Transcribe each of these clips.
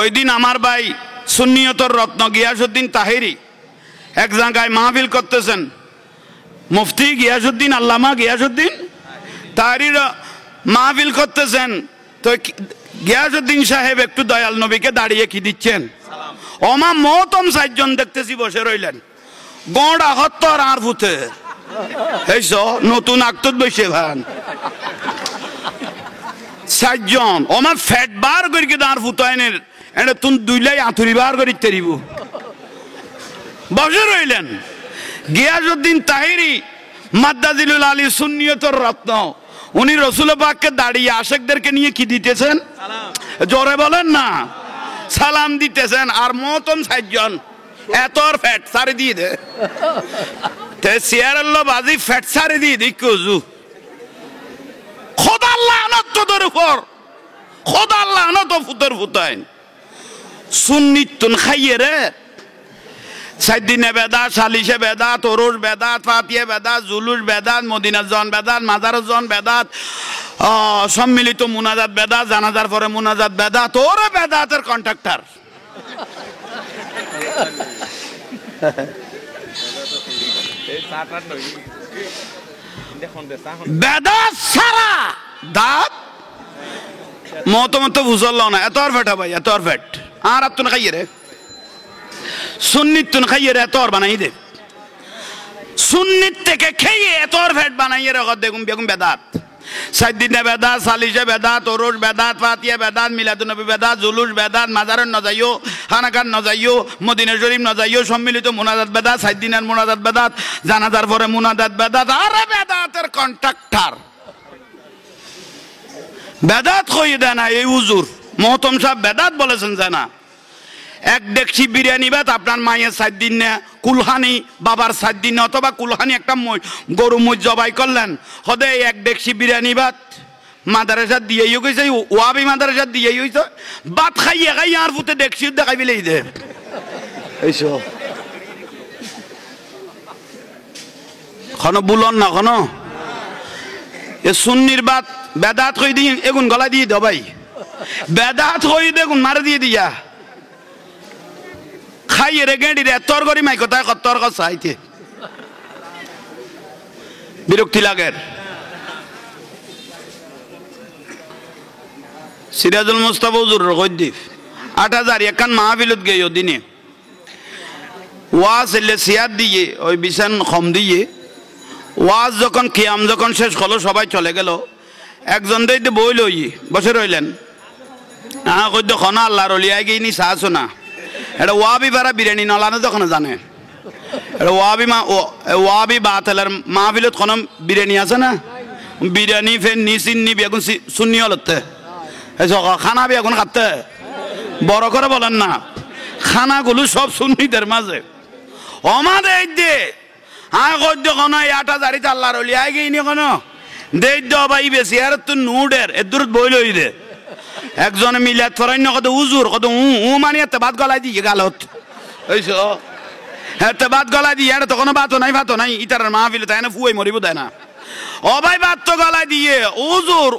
ওই দিন আমার ভাই সুন্নিয়তর রত্ন গিয়াসউদ্দিন তাহেরি এক জায়গায় মাহফিল করতেছেন। মুফতি গিয়াসউদ্দিন, আল্লামা গিয়াসউদ্দিন তাহেরির মাহফিল করতেছেন। তো গিয়াসউদ্দিন সাহেব একটু দয়াল নবীকে দাঁড়িয়ে কি দিচ্ছেন? ওমা মহতম 4 জন দেখতেছি বসে রইলেন। গড়া হত্তর আর ভূতে এইস নতুন আক্তত বসে ভান 4 জন ওমা ফ্যাট বার করি কে দাঁড় ভূতায়নের এটা তুমি দুইলাই আঁথুরি বার করি তেরিব বসে রইলেন। গিয়াসউদ্দিন তাহেরি মাদ্দাজিলুল আলী সুন্নিয়তর রত্ন, উনি রসুল পাককে দাঁড়িয়ে আশেকদেরকে নিয়ে কি দিতেছেন? জোরে বলেন না, সালাম দিতেছেন। আর মহতম 4 জন এত ফ্যাট সারি দিয়ে দে চেয়ারের বাজি ফ্যাট সারি দিয়ে দিক খোদার লানত তোদের উপর, খোদার লানত ফুতের ফুতাইন সুন্নিতুন খাইয়ে রে। 4 দিনে বেদাত, সালিশে বেদাত, ওরস বেদাত, ফাতিহা বেদাত, জুলুস বেদাত, মদিনার জন বেদাত, মাজারের জন বেদাত, সম্মিলিত মুনাজাত বেদাত, জানাজার পরে মুনাজাত বেদাত। ওরে বেদাতের কন্ট্রাক্টর বেদাত সারা দাঁত মত বুঝল না। এত আর ফেটা ভাই, এত আর ফেট আর তুন খাইয়ে রে সুন্নিত তুন খাইয়ে রে এত আর বানাই দে। সুন্নিত থেকে খেয়ে এত আর ফেট বানাইয়ে রে দেখুন বেগুন বেদাত। 4 দিনে বেদাত, সালিশে বেদাত, ওরস বেদাত, ফাতিহা বেদাত, মিলাদুন নবী বেদাত, জুলুস বেদাত, মাজারের ন যাইও, খানাকার ন যাইও, মদিনা শরীফ ন যাইও, সম্মিলিত মুনাজাত বেদাত, 4 দিনের মুনাজাত বেদাত, জানাজার পরে মুনাজাত বেদাত। আরে বেদাতের কন্ট্রাক্টর বেদাত কইয়ে দেয় না এই হুজুর মহতম সাহেব বেদাত বলেছেন যে না। 1 ডেকচি বিরিয়ানি ভাত আপনার মায়ের 4 দিন না, কুলহানি বাবার 4 দিন, অথবা কুলহানি একটা গরু মুজ জবাই করলেন, হদে 1 ডেকচি বিরিয়ানি ভাত মাদারেসাত দিয়েই গেছে, ওয়াবি মাদারেসাত দিয়েই হইতো ভাত খাইয়ে খাইয়ে আর ফুটে ডেকচি দেখাই বিলেই দে এইসব খন বুলন না খন এ সুন্নির ভাত বেদাত কই দিন এগুন গলা দিয়ে দাও ভাই, বেদাত কই দেখুন মারে দিয়ে দিয়া খাইয়ে রে গেঁড়ি রে তোর গরি মাই কোথায় কত্তর কথা আইতে বিরক্তি লাগে। সিরাজুল মুস্তাফা হুজুর কইদিফ 8000 একখান মাহফিলত গেও দিনে ওয়াজ এলে সিয়াদ দিয়ে ওই বিছান কম দিয়ে ওয়াজ যখন কিয়াম যখন শেষ হলো সবাই চলে গেল, একজন দিয়ে বইল বসে রইলেন। কইদ খনা আল্লাহর অলিয়াই গিয়ে নি চাহছো না এটা ওয়াবি পারা বিরিয়ানি নলানো যখন জানে এটা ওয়াবি বাতেলের মাহফিলত কোনো বিরিয়ানি আছে না, বিরিয়ানি ফের নি চিন্নি বেগুন সুন্নি হলতে খানা বেগুন খাতে বড় করে বলেন না, খানাগুলো সব সুন্নিদের মাঝে অমাদে দে কইদ কোনো 8000 আল্লাহর অলিয়াই গিয়ে নি কোনো দে ভাই বেশি আর তুই নুডের এর দূর বইল দে। একজনে মিলাত ফরাইন কত হুজুর কত মানে এত ভাত গলায় দিয়ে গালত ওইস এত ভাত গলায় দিয়ে এটা তো কোনো ভাতও নাই ইতার মাহফিল তাই না ফুয়াই মরিব দেয় না। ও ভাই ভাত তো গলায় দিয়ে হুজুর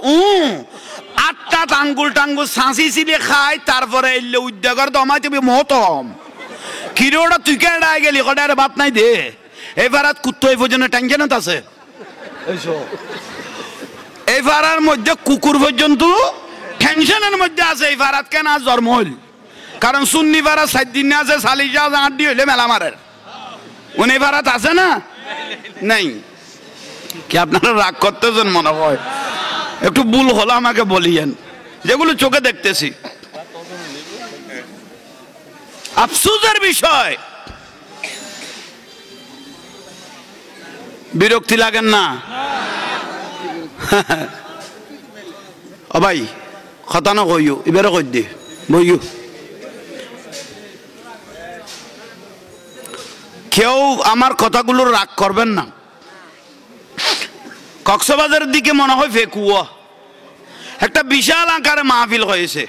8টা আঙ্গুল টাঙ্গুল সাঁচি চিলে খাই তারপরে এলে উদ্যোগের দমাই তুমি মহতম কিরে ওটা তুই কে ডাই গেলি কটা আরে ভাত নাই দে এবার কুত্তো এই পর্যন্ত টেনশন আছে। এই ফারার মধ্যে কুকুর পর্যন্ত টেনশনের মধ্যে আছে। এই ফারাত কেন জন্ম হইল কারণ সুন্নি ফারা 4 দিন আছে, সালিশা 8 দিন হইলে মেলা মারের উনি ফারাত আছে না নাই কি? আপনারা রাগ করতেছেন মনে হয়, একটু ভুল হলো আমাকে বলিয়েন, যেগুলো চোখে দেখতেছি আফসোসের বিষয়। বিরক্তি লাগেন না ও ভাই কথা না কইও এবারে কই দে বইও। কেউ আমার কথাগুলো রাগ করবেন না। কক্সবাজারের দিকে মনে হয় ফেকুয়া একটা বিশাল আকারে মাহফিল হয়েছে,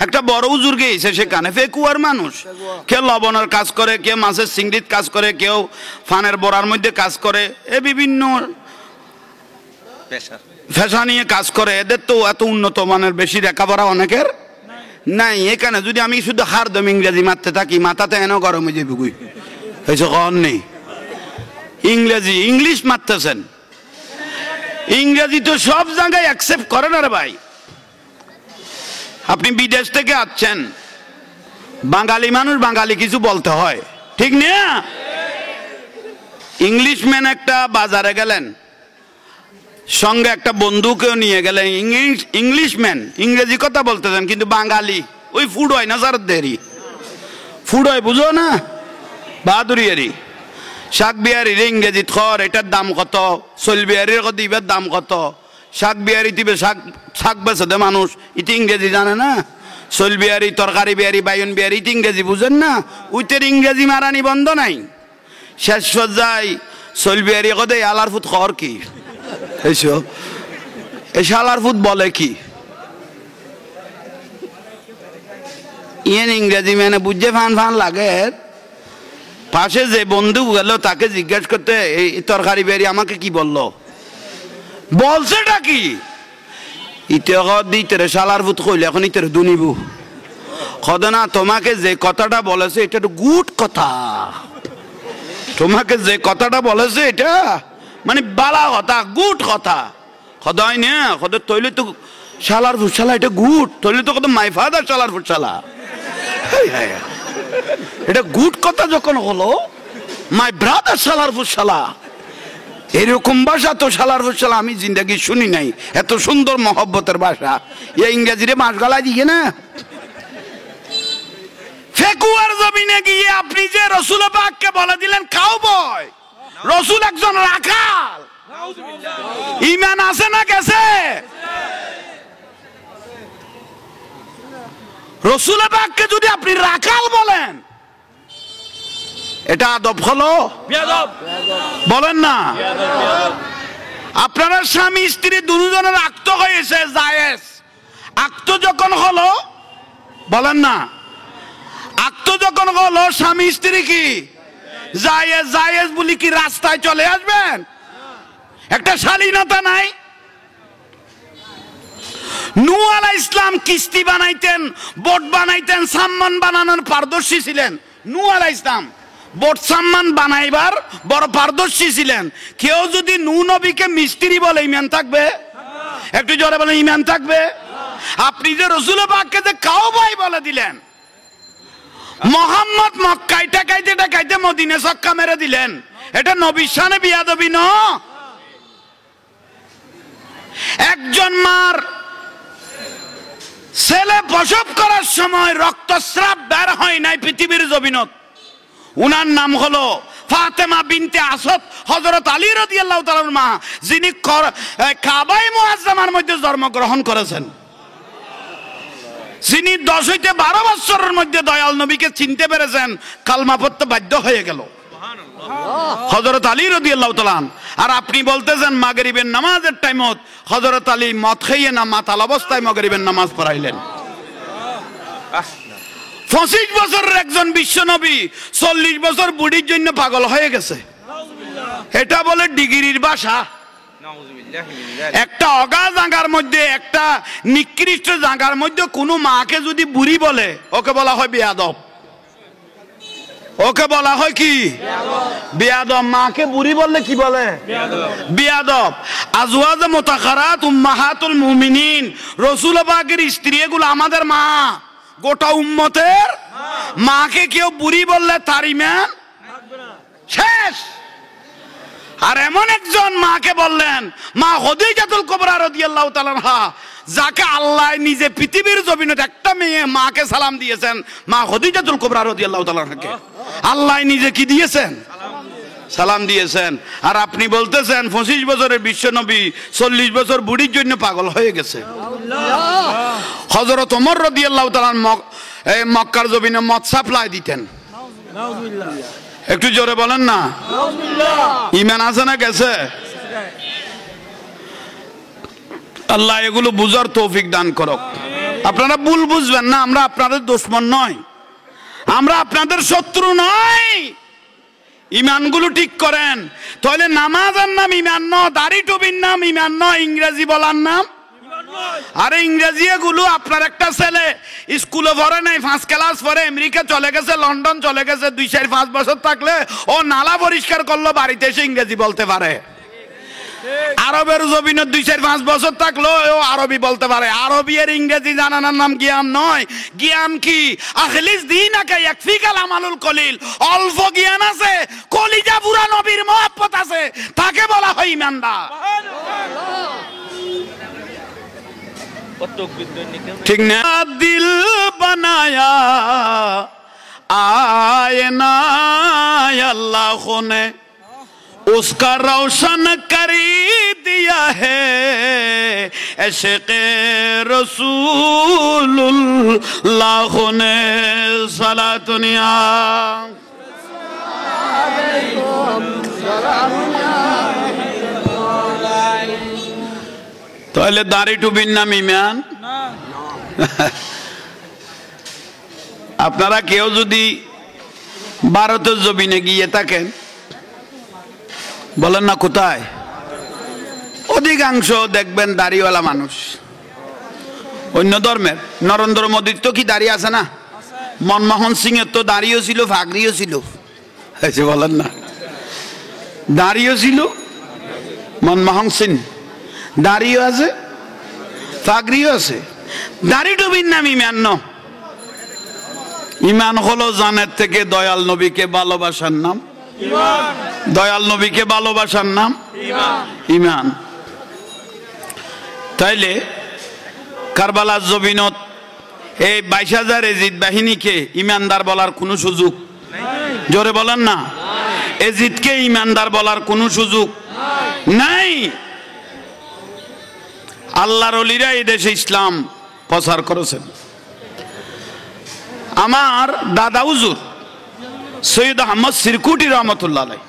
একটা বড় হুজুর গিয়েছে সেখানে। ফেকুয়ার মানুষ কেউ লবণের কাজ করে, কেউ মাছের চিংড়ির কাজ করে, কেউ ফানের বড়ার মধ্যে কাজ করে, এ বিভিন্ন পেশা নিয়ে কাজ করে। এদের তো এত উন্নত মানের বেশি লেখাপড়া অনেকের নাই এখানে যদি আমি শুধু হারদম ইংরেজি মারতে থাকি মাথাতে এনে গরম হয়ে যাবে হয়েছে কখন নেই ইংরেজি ইংলিশ মারতেছেন ইংরেজি তো সব জায়গায় অ্যাকসেপ্ট করে না রে ভাই আপনি বিদেশ থেকে আসছেন বাঙালি মানুষ বাঙালি কিছু বলতে হয় ঠিক না ইংলিশম্যান একটা বাজারে গেলেন সঙ্গে একটা বন্ধুকেও নিয়ে গেলেন ইংলিশম্যান ইংরেজি কথা বলতেছেন কিন্তু বাঙালি ওই ফুড হয় না স্যার দেরি ফুড হয় বুঝো না বাহাদুরিয়ারি শাক বিহারির ইংরেজি খর এটার দাম কত চল বিহারির কত ইবার দাম কত শাক বিহারি দিবে শাক শাক বেছে দে মানুষ ইতি ইংরেজি জানে না চল বিহারি তরকারি বিহারি বাইন বিহারি ইতি ইংরেজি বুঝেন না উইতের ইংরেজি মারানি বন্ধ নাই শেষ সজ্জায় চল বিহারি কত আলার ফুট খর কি এই শালার ফুট বলে কি ইয়েন ইংরেজি মানে বুঝে ফান ফান লাগে পাশে যে বন্ধু গেল তাকে জিজ্ঞেস করতে এই তরকারি বেরি আমাকে কি বললো বলছেটা কি ইতে শালার ফুট কইলে এখন ইতে দুনিবু কদ না তোমাকে যে কথাটা বলেছে এটা তো গুড কথা তোমাকে যে কথাটা বলেছে এটা মানে বালা কথা গুড কথা সদায় না সদ তৈলে তো শালার ফুটশালা এটা গুড তৈলে তো কত মাই ফাদার শালার ফুটশালা এটা গুড কথা যখন হলো মাই ব্রাদার শালার ফুটশালা এরকম ভাষা তো শালার ফুটশালা আমি জিন্দেগি শুনি নাই এত সুন্দর মহব্বতের ভাষা এই ইংরেজিরে মাস গলায় দিয়ে না ফেকুয়ার জমিনে গিয়ে আপনি যে রসুল পাককে বলে দিলেন কাউবয় রসুল একজন রাখাল ঈমান আছে না গেছে রসুল পাককে যদি আপনি রাখাল বলেন এটা আদব হলো বলেন না আপনারা স্বামী স্ত্রী দুজনের আক্ত হয়েছে জায়েজ আক্ত যখন হলো বলেন না আক্ত যখন হলো স্বামী স্ত্রী কি জায়েজ জায়েজ বলি কি রাস্তায় চলে আসবেন একটা শালীনতা নাই নূহ আলাইহিস সালাম কিস্তি বানাইতেন বোট বানাইতেন সাম্মান বানানোর পারদর্শী ছিলেন নূহ আলাইহিস সালাম বোট সাম্মান বানাইবার বড় পারদর্শী ছিলেন কেউ যদি নূহ নবীকে মিস্ত্রি বলে ঈমান থাকবে একটু জোরে বলে ঈমান থাকবে আপনি যে রাসূল পাককে যে কাওবাই বলে দিলেন মোহাম্মদ মক্কায় টাকাইতে মদিনা ছক্কা মেরে দিলেন এটা নবীর শানে বিয়াদবি ন একজন মার ছেলে প্রসব করার সময় রক্তস্রাব বের হয় নাই পৃথিবীর জমিনত উনার নাম হলো ফাতেমা বিনতে আসাদ হযরত আলী রাদিয়াল্লাহু তাআলার মা যিনি কাবায়ে মুআজ্জামার মধ্যে জন্মগ্রহণ করেছেন যিনি 10 হইতে 12 বছরের মধ্যে দয়াল নবীকে চিনতে পেরেছেন কালমা পড়তে বাধ্য হয়ে গেল হযরত আলী রাদিয়াল্লাহু তাআলা আর আপনি বলতেছেন মাগরিবের নামাজের টাইমত হযরত আলী মদ খেয়ে না মাতাল অবস্থায় মাগরিবের নামাজ পড়াইলেন 25 বছরের একজন বিশ্ব নবী 40 বছর বুড়ির জন্য পাগল হয়ে গেছে এটা বলে ডিগ্রির ভাষা একটা অগা জায়গার মধ্যে একটা নিকৃষ্ট জায়গার মধ্যে কোনো মাকে যদি বুড়ি বলে ওকে বলা হয় বেয়াদব ওকে বলা হয় কি বেয়াদব মাকে বুড়ি বললে কি বলে বেয়াদব আজওয়াজ মুতাখারাত উম্মাহাতুল মুমিনিন রাসূল পাকের স্ত্রীগুলো আমাদের মা গোটা উম্মতের মাকে কেউ বুড়ি বললে তার ঈমান শেষ আর এমন একজন মাকে বললেন মা খাদিজাতুল কুবরা রাদিয়াল্লাহু তাআলা আনহা যাকে আল্লাহ নিজে পৃথিবীর জমিনে একটা মেয়ে মাকে সালাম দিয়েছেন মা খাদিজাতুল কুবরা রাদিয়াল্লাহু তাআলা আনহাকে আল্লাহ নিজে কি দিয়েছেন সালাম দিয়েছেন আর আপনি বলতেছেন 25 বছরের বিশ্ব নবী 40 বছর বুড়ির জন্য পাগল হয়ে গেছে হযরত ওমর রাদিয়াল্লাহু তাআলা মক্কার জমিনে মদ সাপ্লাই দিতেন একটু জোরে বলেন না ঈমান আছে না গেছে আল্লাহ এগুলো বুঝার তৌফিক দান করুক আপনারা ভুল বুঝবেন না আমরা আপনাদের দুশমন নয় আমরা আপনাদের শত্রু নয় ঈমানগুলো ঠিক করেন তাহলে নামাজের নাম ঈমান ন দাড়ি টুপির নাম ঈমান ন ইংরেজি বলার নাম আরে ইংরেজি গুলো আপনার একটা ছেলে স্কুলে পড়ে নাই, 5 ক্লাস পরে আমেরিকা চলে গেছে, লন্ডন চলে গেছে, 2-4-5 বছর থাকলে ও নালা পরিষ্কার করলো, বাড়িতে এসে ইংরেজি বলতে পারে। আরবের জমিনে 2-4-5 বছর থাকলো ও আরবি বলতে পারে। আরবি আর ইংরেজি জানানোর নাম জ্ঞান নয়। জ্ঞান কি? আখলিস দীনাকা ইয়াকফিকাল আমালুল কলিল। অল্প জ্ঞান আছে, কলিজা পুরা নবীর মহব্বত আছে, তাকে বলা হয় ইমানদার। ঠিক না? দিল বানায়া আয়না अल्लाह ने उसका रोशन कर दिया है इश्क़े रसूलुल्लाह ने सलातुनिया। তাহলে দাড়ি টুপির নাম ইমান? আপনারা কেউ যদি ভারতের জমিনে গিয়ে থাকেন, বলেন না কোথায়, অধিকাংশ দেখবেন দাড়িওয়ালা মানুষ। অন্য ধর্মের নরেন্দ্র মোদীর তো কি দাড়ি আছে না? মনমোহন সিং এর তো দাড়িও ছিল, ফাগড়িও ছিল, বলেন না, দাড়িও ছিল। মনমোহন সিং দাড়িও আছে, ফাগড়িও আছে। দাড়ি টুপির নাম ইমান ন? ইমান হলো জানের থেকে দয়াল নবীকে ভালোবাসার নাম। দয়াল নবীকে ভালোবাসার নাম ইমান। তাইলে কারবালার জমিনত এই 22,000 এজিদ বাহিনীকে ইমানদার বলার কোনো সুযোগ, জোরে বলেন না, এজিদকে ইমানদার বলার কোনো সুযোগ নাই। আল্লাহর ওলিরা এই দেশে ইসলাম প্রচার করেছেন। আমার দাদা হুজুর সৈয়দ আহমদ সিরকুটি রহমতুল্লাহ আলাইহি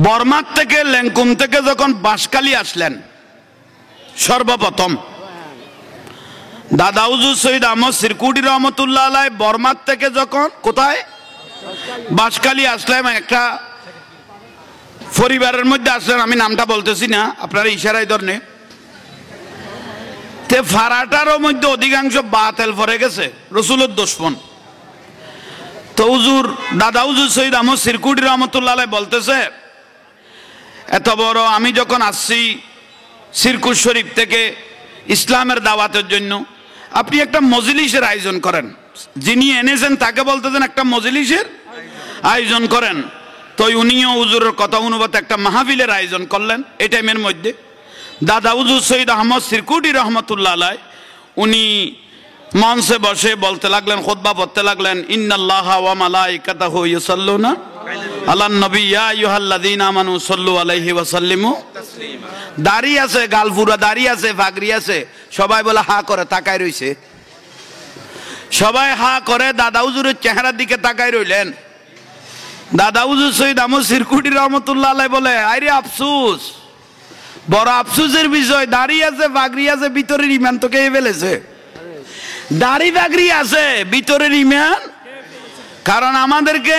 বর্মার থেকে, ল্যাংকুম থেকে যখন বাঁশখালী আসলেন সর্বপ্রথম, দাদা হুজুর সৈয়দ আহমদ সিরকুটি রহমতুল্লাহ আলাইহি বর্মার থেকে যখন কোথায় বাঁশখালী আসলেন, একটা পরিবারের মধ্যে আসলেন, আমি নামটা বলতেছি না, আপনারা ইশারায় ধরনে। তে ফারাটারও মধ্যে অধিকাংশ বাতেল পড়ে গেছে, রসুলের দুশমন। তো হুজুর দাদা হুজুর সৈয়দ আহমদ সিরকুটি রহমতুল্লাহ আলাইহি বলতেছে, এত বড় আমি যখন আসছি সিরকুট শরীফ থেকে ইসলামের দাওয়াতের জন্য, আপনি একটা মজলিসের আয়োজন করেন। যিনি এনেছেন তাকে বলতেছেন একটা মজলিসের আয়োজন করেন। তো উনিও হুজুরের কথা অনুপাতে একটা মাহফিলের আয়োজন করলেন। এই টাইমের মধ্যে দাদা হুজুর সৈয়দ আহমদ সিরকুটি রহমতুল্লাহ আলাইহি উনি মঞ্চে বসে বলতে লাগলেন, খুতবা পড়তে লাগলেন, ইন্নাল্লাহা ওয়া মালাইকাতাহু ইউসাল্লুনা আলান নবী ইয়া আইয়ুহাল্লাযীনা আমানু সাল্লু আলাইহি ওয়া সাল্লিমু তাসলিমা। দাড়ি আছে, গালপুরা দাড়ি আছে, ফাগড়ি আছে, সবাই বলে হা করে তাকায় রইছে। সবাই হা করে দাদা হুজুরের চেহারার দিকে তাকায় রইলেন। দাদা হুজুর সৈয়দ আহমদ সিরকুটি রহমতুল্লাহ আলাইহি বলে, আরে আফসোস, বড় আফসোসের বিষয়, দাড়ি আছে, ফাগড়ি আছে, ভিতরের ইমান তো কে ফেলেছে। দাড়ি ফাগড়ি আছে, ভিতরের ইমান। কারণ আমাদেরকে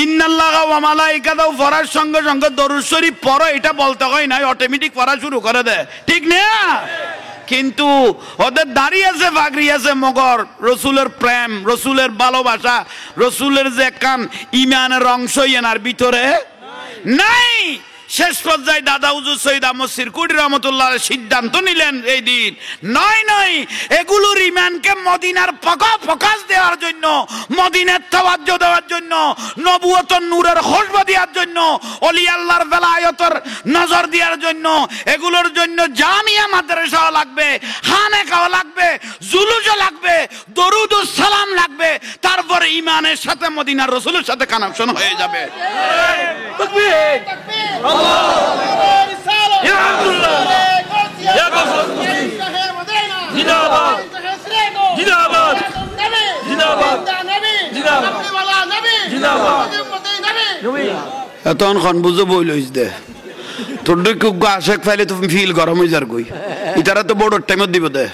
ইন্নাল্লাহা ওয়া মালাইকাতাহু পড়ার সঙ্গে সঙ্গে দরুদ শরীফ পড়ো এটা বলতে হয় না, অটোমেটিক পড়া শুরু করে দেয়, ঠিক না? কিন্তু ওদের দাড়ি আছে, ফাগড়ি আছে, মগর রসুলের প্রেম, রসুলের ভালোবাসা, রসুলের যে কান ইমানের অংশ এনার ভিতরে নাই। শেষ পর্যায়ে দাদা হুজুর সৈয়দ আহমদ সিরকুটি রহমতুল্লাহ সিদ্ধান্ত নিলেন এই দিন, নয় এগুলোর ইমানকে মদিনার ফোকাস দেওয়ার জন্য, মদিনার তাওয়াজ্জুহ দেওয়ার জন্য, নবুয়তের নূরের খুশবু দেওয়ার জন্য, ওলি আল্লাহর বেলায়েতের নজর দেওয়ার জন্য, এগুলোর জন্য জামিয়া মাদ্রাসাও লাগবে, খানেকাও লাগবে, জুলুসও লাগবে, দরুদ ও সালাম লাগবে, তারপরে ইমানের সাথে মদিনার রাসূলের সাথে কানেকশন হয়ে যাবে। তাকবীর, তাকবীর, يا عبد الله يا غفور জিন্দাবাদ জিন্দাবাদ জিন্দাবাদ জিন্দাবাদ এতন খন বুঝো বই লইস দে তোর দেখো আশেক ফাইলে তুমি ফিল গরম হই যার কই ইতারা তো বড় টাইম দিব দে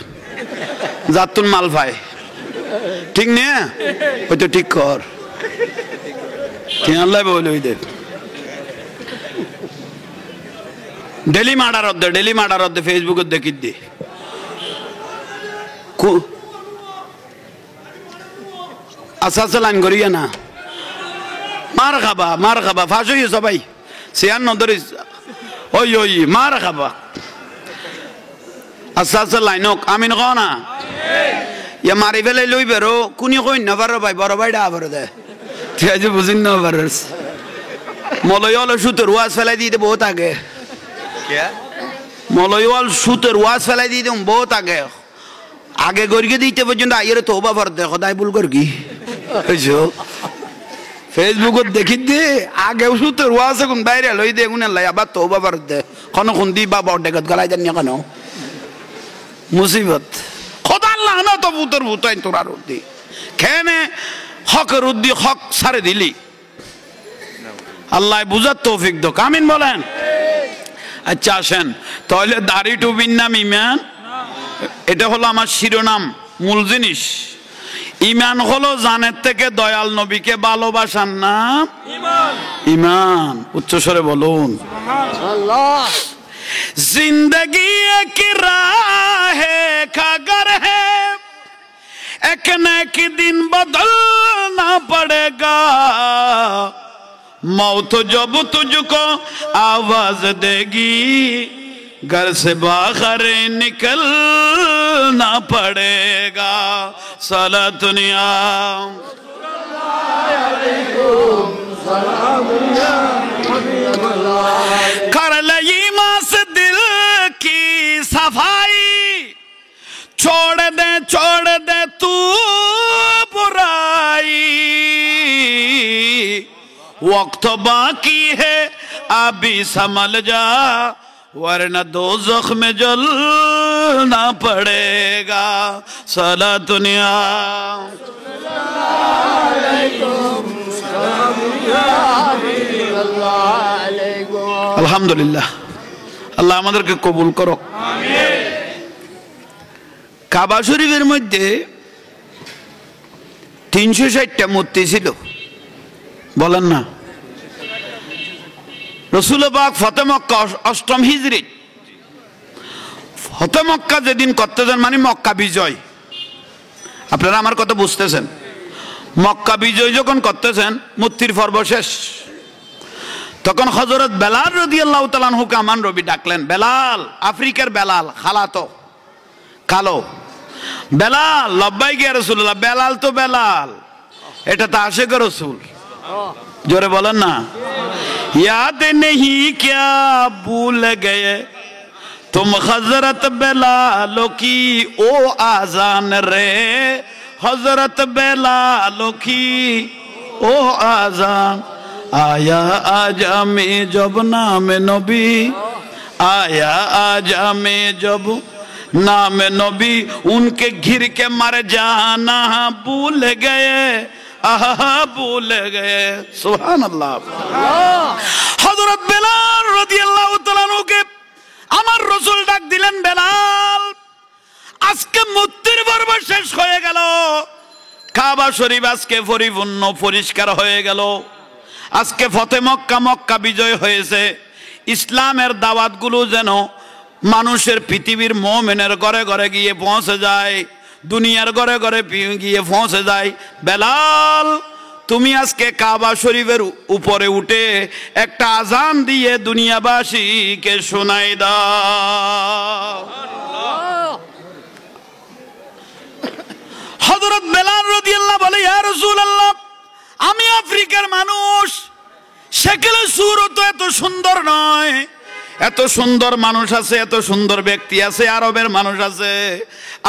জাতুন মাল ভাই, ঠিক না? ওই তো ঠিক কর, ঠিক আল্লাহ বই লই দে। ডেলি মার্ডার হদ্দে ফেসবুকে দেখি দি আচ্ছা লাইন করিয়া না মার খাবা ফাঁস হইয়া সবাই চেয়ার নদরিস ওই মার খাবা আচ্ছা লাইন হোক আমি নক না ইয়া মারি ফেলাই লই বেরো কোনি কই না পারো ভাই বড় ভাইটা আবার দে ঠিক আছে বুঝিন না পারস মলয়ল সুতোর ওয়াজ ফেলাই দিতে বহুত আগে মলয়ল সুতোর ওয়াজ ফেলাই দিতে বহুত আগে গড়িয়ে দিতে পর্যন্ত আইয়ের তো বাবার দে সদায় ভুল কর কি ফেসবুকত দেখি দে আগেও সুতোর ওয়াজ এখন বাইরে লই দে গুনে লাই আবার তো বাবার দে কোন কোন দি বাবা ডেকত গলাই দেন কেন মুসিবত খোদার লানা তো ভূতর ভূতাই তোরার উদ্দি খেনে হকের উদ্দি হক সারে দিলি আল্লাহ বুঝার তৌফিক দো আমিন বলেন আচ্ছা আসেন তাহলে দাড়ি টুপির নাম ইমান এটা হলো আমার শিরোনাম মূল জিনিস ইমান হলো জানের থেকে দয়াল নবীকে ভালোবাসার নাম ইমান উচ্চস্বরে বলুন সুবহানাল্লাহ जिंदगी एक राह खागर है एक न एक दिन बदलना पड़ेगा मौत जब तुझको आवाज देगी घर से बाहर निकलना पड़ेगा सलात दुनिया कर ले ईमान से दिल की सफाई छोड़ दे तू बुराई वक्त बाकी है अभी संभल जा वरना दोज़ख में जलना पड़ेगा सलात दुनिया আলহামদুলিল্লাহ আল্লাহ আমাদেরকে কবুল করো আমিন কাবা শরীফের মধ্যে 360টা মূর্তি ছিল বলেন না রাসূল পাক ফতে মক্কা 8ম হিজরি ফতে মক্কা যেদিন করতেছেন মানে মক্কা বিজয় আপনারা আমার কথা বুঝতেছেন মক্কা বিজয় যখন করতেছেন মূর্তির পর্ব শেষ তখন হযরত বেলাল রাদিয়াল্লাহু তাআলা আনহু কামান রবি ডাকলেন বেলাল আফ্রিকার বেলাল খালাতো কালো বেলাল লব্বাইক ইয়া রাসূলুল্লাহ বেলাল তো বেলাল এটা তো আশিক রাসূল জোরে বলেন না याद नहीं क्या भूल गए तुम हजरत बेलालो की ओ आजान रे हजरत बेलालो की ओ आजान आया आजा में जब नाम नबी आया आजा में जब नाम नबी उनके घिर के मर जाना भूल गए भूल गए सुभान अल्लाह हजरत बेलाल রাদিয়াল্লাহু তাআলা কে আমার রাসূল ডাক দিলেন বেলাল আজকে মূর্তির পর্ব শেষ হয়ে গেল কাবা শরীফ আজকে পরিপূর্ণ পরিষ্কার হয়ে গেল আজকে ফতে মক্কা মক্কা বিজয় হয়েছে ইসলামের দাওয়াতগুলো যেন মানুষের পৃথিবীর মুমিনের ঘরে ঘরে গিয়ে পৌঁছে যায় দুনিয়ার ঘরে ঘরে গিয়ে পৌঁছে যায় বেলাল তুমি আজকে কাবা শরীফের উপরে উঠে একটা আজান দিয়ে দুনিয়াবাসীকে শোনাই দাও হযরত বেলাল রাদিয়াল্লাহু বলে ইয়া রাসূলুল্লাহ আমি আফ্রিকার মানুষ সেকেলে সুরত এত সুন্দর নয় এত সুন্দর মানুষ আছে এত সুন্দর ব্যক্তি আছে আরবের মানুষ আছে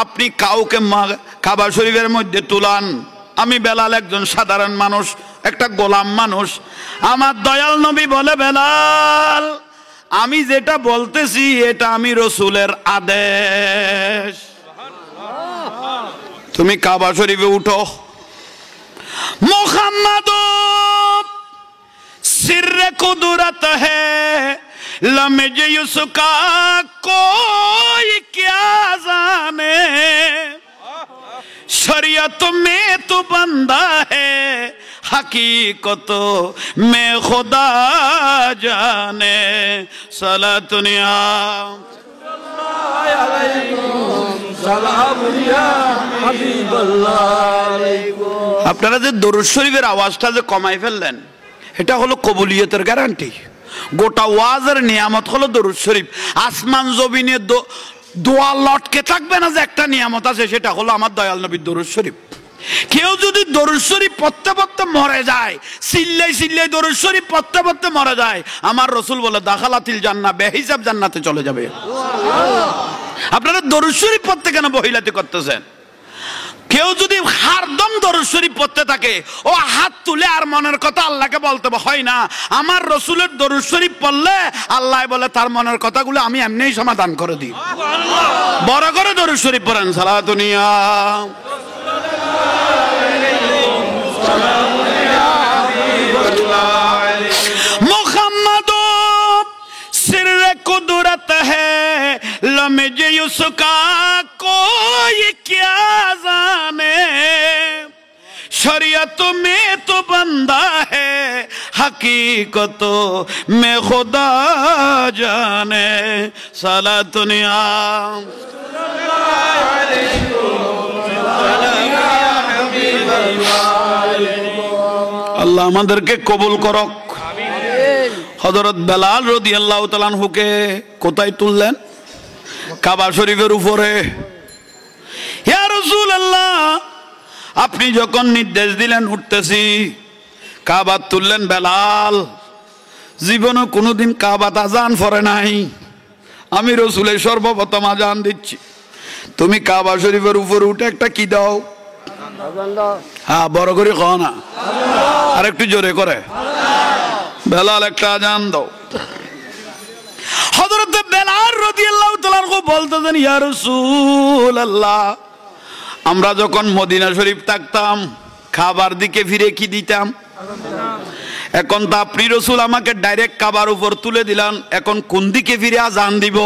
আপনি কাউকে কাবা শরীফের মধ্যে তুলান আমি বেলাল একজন সাধারণ মানুষ একটা গোলাম মানুষ আমার দয়াল নবী বলে বেলাল আমি যেটা বলতেছি এটা আমি রাসূলের আদেশ তুমি কাবা শরীফে উঠো মুহাম্মদ सिर्रे कुदरत है लम्हे उसका कोई क्या जाने शरीयत में तो बंदा है हकीकत में खुदा जाने सलातुनिया আপনারা যে দরুদ শরীফের আওয়াজটা যে কমাই ফেললেন, এটা হলো কবুলিয়তের গ্যারান্টি। গোটা ওয়াজের নিয়ামত হলো দরুদ শরীফ। আসমান জমিনে দোয়া লটকে থাকবে না যে একটা নিয়ামত আছে, সেটা হলো আমার দয়াল নবীর দরুদ শরীফ। কেউ যদি দরুদ শরীফ পড়তে পড়তে মরে যায়, চিল্লাই চিল্লাই দরুদ শরীফ পড়তে পড়তে মরে যায়, আমার রসুল বলে দাখালাতিল জান্নাহ, বেহিসাব জান্নাতে চলে যাবে। আপনারা দরুদ শরীফ পড়তে কেন বহিলাতি করতেছেন? কেউ যদি হারদম দরুদ শরীফ পড়তে থাকে, ও হাত তুলে আর মনের কথা আল্লাহকে বলতে হয় না। আমার রসুলের দরুদ শরীফ পড়লে আল্লাহ বলে তার মনের কথাগুলো আমি এমনিই সমাধান করে দিই। বড় করে দরুদ শরীফ পড়েন। সালাতুনিয়া मुहम्मदो सिर कुदरत है, लम्हे उसका कोई क्या जाने, शरीयत में तो बंदा है, हकीकतों में खुदा जाने। सलातुनिया আল্লাহ আমাদেরকে কবুল করক। হযরত বেলাল রাদিয়াল্লাহু তাআলা আনহুকে কোথায় তুললেন? কাবা শরীফের উপরে। ইয়া রাসূলুল্লাহ, আপনি যখন নির্দেশ দিলেন উঠতেছি, কাবা তুললেন বেলাল। জীবনে কোনোদিন কাবা আজান পড়ে নাই, আমি রসুলের সর্বপ্রথম আজান দিচ্ছি। তুমি কাবা শরীফের উপরে উঠে একটা কি দাও? হ্যাঁ, বড় করে কও না, আর একটু জোরে করে। বেলাল একটা আজান দাও। হযরত বেলাল রাদিয়াল্লাহু তাআলা আনহু বলতেছেন, ইয়া রাসূলুল্লাহ, আমরা যখন মদিনা শরীফ থাকতাম, খাবার দিকে ফিরে কি দিতাম? এখন তো আপনি রসুল আমাকে ডাইরেক্ট কাবার উপর তুলে দিলেন, এখন কোন দিকে ফিরে আজান দিব?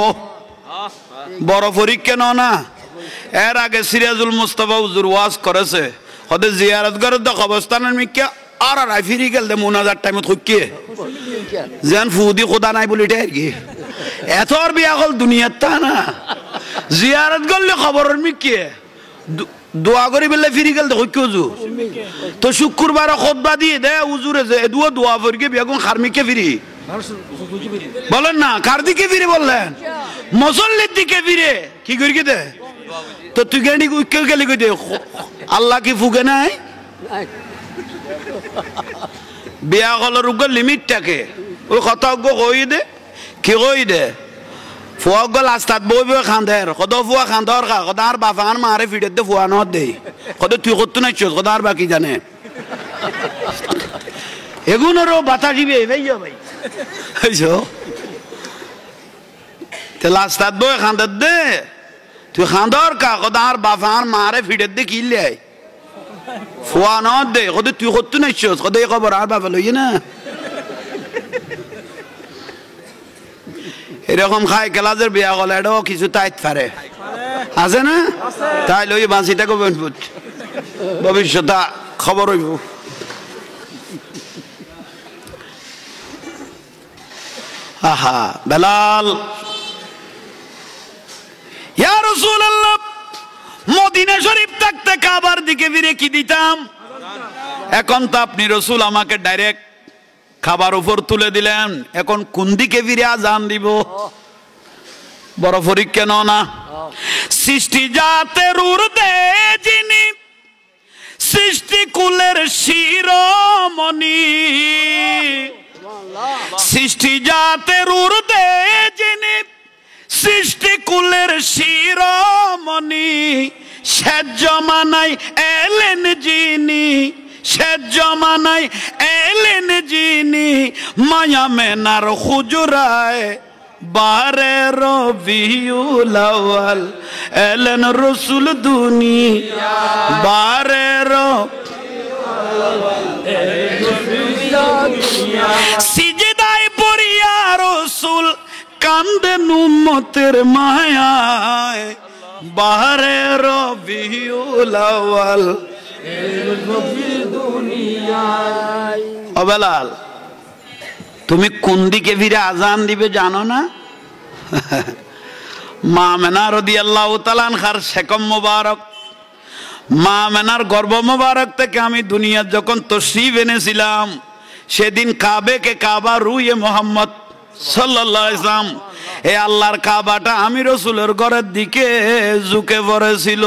বড় পরীক্ষা না। এর আগে সিরাজুল মুস্তাফা হুজুর ওয়াজ করেছে, হদে জিয়ারত করে দেখ অবস্থানের মিক্কা আর আর ফিরি গেল দে মুনাজার টাইমত হইকে যেন ফুদি খোদা নাই বলি এটা আর কি এত আর বিয়া হল দুনিয়ার তা না। জিয়ারত করলে খবরের মিক্কে দোয়া করি বেলে ফিরি গেল দেখো হুজুর তো শুক্রবার খুতবা দিয়ে দে হুজুরে যে দুয়া দোয়া ফরকে বেগুন খারমিকে ফিরি বলেন না, কার দিকে ফিরে বললেন? মুসল্লির দিকে ফিরে কি করি দে তো তুই গাড়ি কেউ গেলি কই দে আল্লাহ কি ফুগে নাই? বিয়া হলের উপর লিমিটটাকে ওই কথা কই দে কি কই দে ফুয়া গল আস্তাত বই বই খান্দের কত ফুয়া খান্দর খা কত আর বাফান মারে ফিডে দে ফুয়া নত দে কত তুই কত নাই চোদ কত আর বাকি জানে এগুনোরও বাতা দিবে ভাইয়া ভাই হইছো তে লাস্তাত বই খান্দের দে তুই খান্দর কা কত আর বাফান মারে ফিডে দে কিলে ফুয়া নত দে কত তুই কত নাই চোদ কত এই খবর আর বাবা লই না এরকম খাই ক্লাসের বিয়া গলে এটাও কিছু তাইত পারে আছে না তাই লই বাঁচিটা করবেন ভবিষ্যৎ খবর হইব। আহা বেলাল ইয়া রাসূলুল্লাহ মদিনা শরীফ থাকতে কাবার দিকে ফিরে কি দিতাম? এখন তো আপনি রসুল আমাকে ডাইরেক্ট খাবার উপর তুলে দিলেন, এখন কোন দিকে ফিরে আজান দিব? বড় পরীক্ষা না। সৃষ্টি জাতের উর্দে যিনি সৃষ্টি কুলের শিরোমণি, সৃষ্টি জাতের উর্দে যিনি সৃষ্টি কুলের শিরোমণি, শেষ জমানায় এলেন যিনি, শেষ জমানায় এলেন যিনি, মায়া মেনার হুজরায় বারে রবিউল আউয়াল এলেন রসুল দুনিয়া বারে সিজদায় পড়িয়া রসুল কান্দেন উম্মতের মায়ায় বারে রবিউল আউয়াল। ও বেলাল তুমি কোন দিকে ফিরে আজান দিবে জানো না? মা আমেনা রাদিয়াল্লাহু তাআলা আনহার শেকম মোবারক, মা আমেনার গর্ভ মোবারক থেকে আমি দুনিয়ার যখন তশরিফ এনেছিলাম, সেদিন কাবেকে কাবা রুয়ে মোহাম্মদ সাল্লাল্লাহু আলাইহি ওয়াসাল্লাম এই আল্লাহর কাবাটা আমি রসুলের ঘরের দিকে ঝুঁকে পড়েছিল।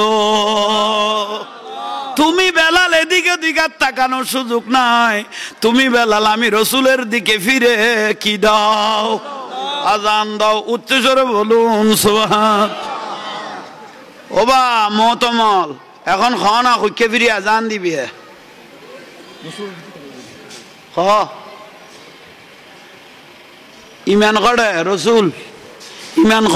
তুমি বেলাল এদিকে দিকে তাকানোর সুযোগ নাই, তুমি বেলাল আমি রসুলের দিকে ফিরে কি দাও, আজান দাও। উচ্চস্বরে বলুন সুবহান। ওবা মতমল এখন খানা হুইকে ফিরে আজান দিবি হ ইমান করে রসুল ইমান খ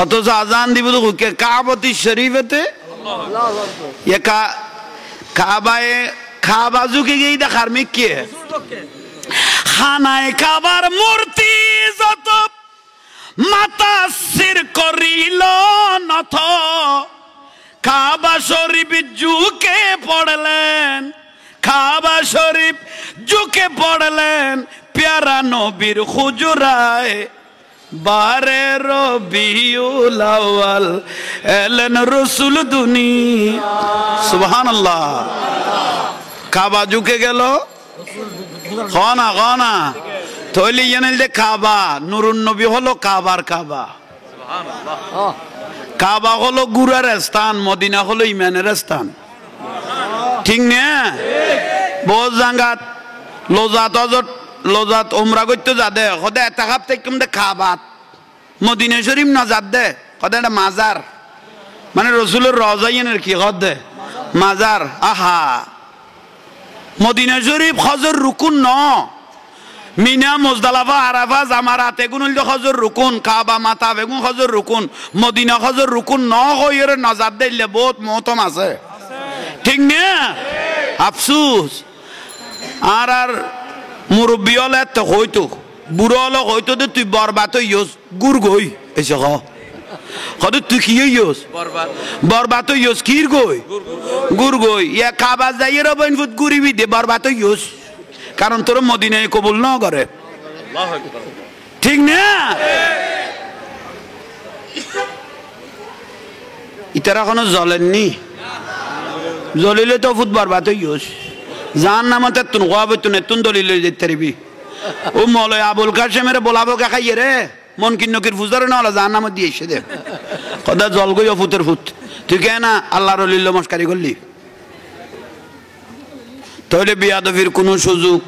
অথচ আজান দিব তো হুইকে কাবতি শরীফেতে কাবায় খাবা ঝুঁকে গিয়ে দেখার মিকে খানায় কাবার মূর্তি যত মাতা সির করিল নথ, কাবা শরীফ ঝুঁকে পড়লেন, কাবা শরীফ ঝুঁকে পড়লেন প্যারা নবীর হুজরায়। বারে রবিউল আউয়াল এলেন রসুল দুনিয়া। সুবহানাল্লাহ। কাবা ঝুঁকে গেল খানা খানা তৈলি জানেন যে কাবা নুরুন নবী হলো কাবার কাবা, কাবা হলো গুরার স্থান, মদিনা হলো ইমানের স্থান, ঠিক না? বহুত জাঙ্গাত লোজাত অজট লোজাত ওমরা করতে যা দে সদায় এটা খাপ থেকে কাবাত মদিনা শরীফ না যাত দে সদায় একটা মাজার, মানে রসুলের রজাইনের কি হদ দে মাজার। আহা মদিনা শরীফ হজর রুকুন ন, মিনা মুজদালিফা আরাফা জামারাত এগুন হইল হজর রুকুন, কাবা মাতা বেগুন হজর রুকুন, মদিনা হজর রুকুন ন হইরে নজার দিলে বহুত মহতম আছে, ঠিক না? আফসুস আর আর মুরব্বী হলে তো হইতো বুড়ো হলো হইতো যে তুই বরবাদ ইউস গুর গই এসে কদে তুই কি ইউস বরবাদ ইউস কির গই গুর গই ইয়া কাবা যাইয়ে রবেন ফুট গুরিবি দে বরবাদ ইউস, কারণ তোর মদিনায় কবুল না করে, ঠিক না? ইতারা কোনো জ্বলেননি, জ্বলিলে তো ফুট বরবাদ ইউস জান নামাতে তুন গাবে তুন তুন দলিল যেতে পারবি। ও মৌলাই আবুল কাসেমের বলাবো কে খাইয়ে রে মন কিন্নকির ফুজারে না হলো জান নামত দিয়ে এসে দে কদা জল গই ফুতের ফুট, তুই কে না আল্লাহর লিল্ল মস্কারি করলি, তাহলে বিয়াদবির কোনো সুযোগ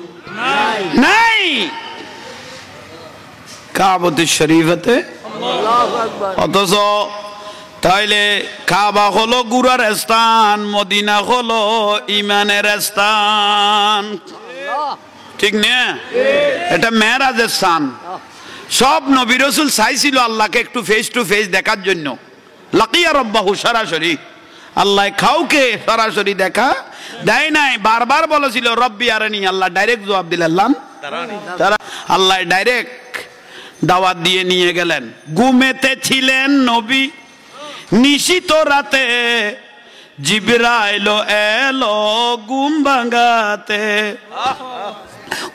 নাই। কাবাতুশ শরীফতে অথচ তাইলে কাবা হলো গুরার স্থান, মদিনা হলো ইমানের স্থান, ঠিক না? এটা মেরাজের স্থান। সব নবী রাসূল চাইছিল আল্লাহকে একটু ফেস টু ফেস দেখার জন্য, লাকিয়া রব্বাহু সরাসরি, আল্লাহ কাউকে সরাসরি দেখা দেয় নাই, বারবার বলেছিল রব্বি আরানি, আল্লাহ ডাইরেক্ট জবাব দিলেন তারা, আল্লাহ ডাইরেক্ট দাওয়াত দিয়ে নিয়ে গেলেন। ঘুমেতে ছিলেন নবী নিশিত রাতে, জিবরাইল এলো ঘুম ভাঙাতে,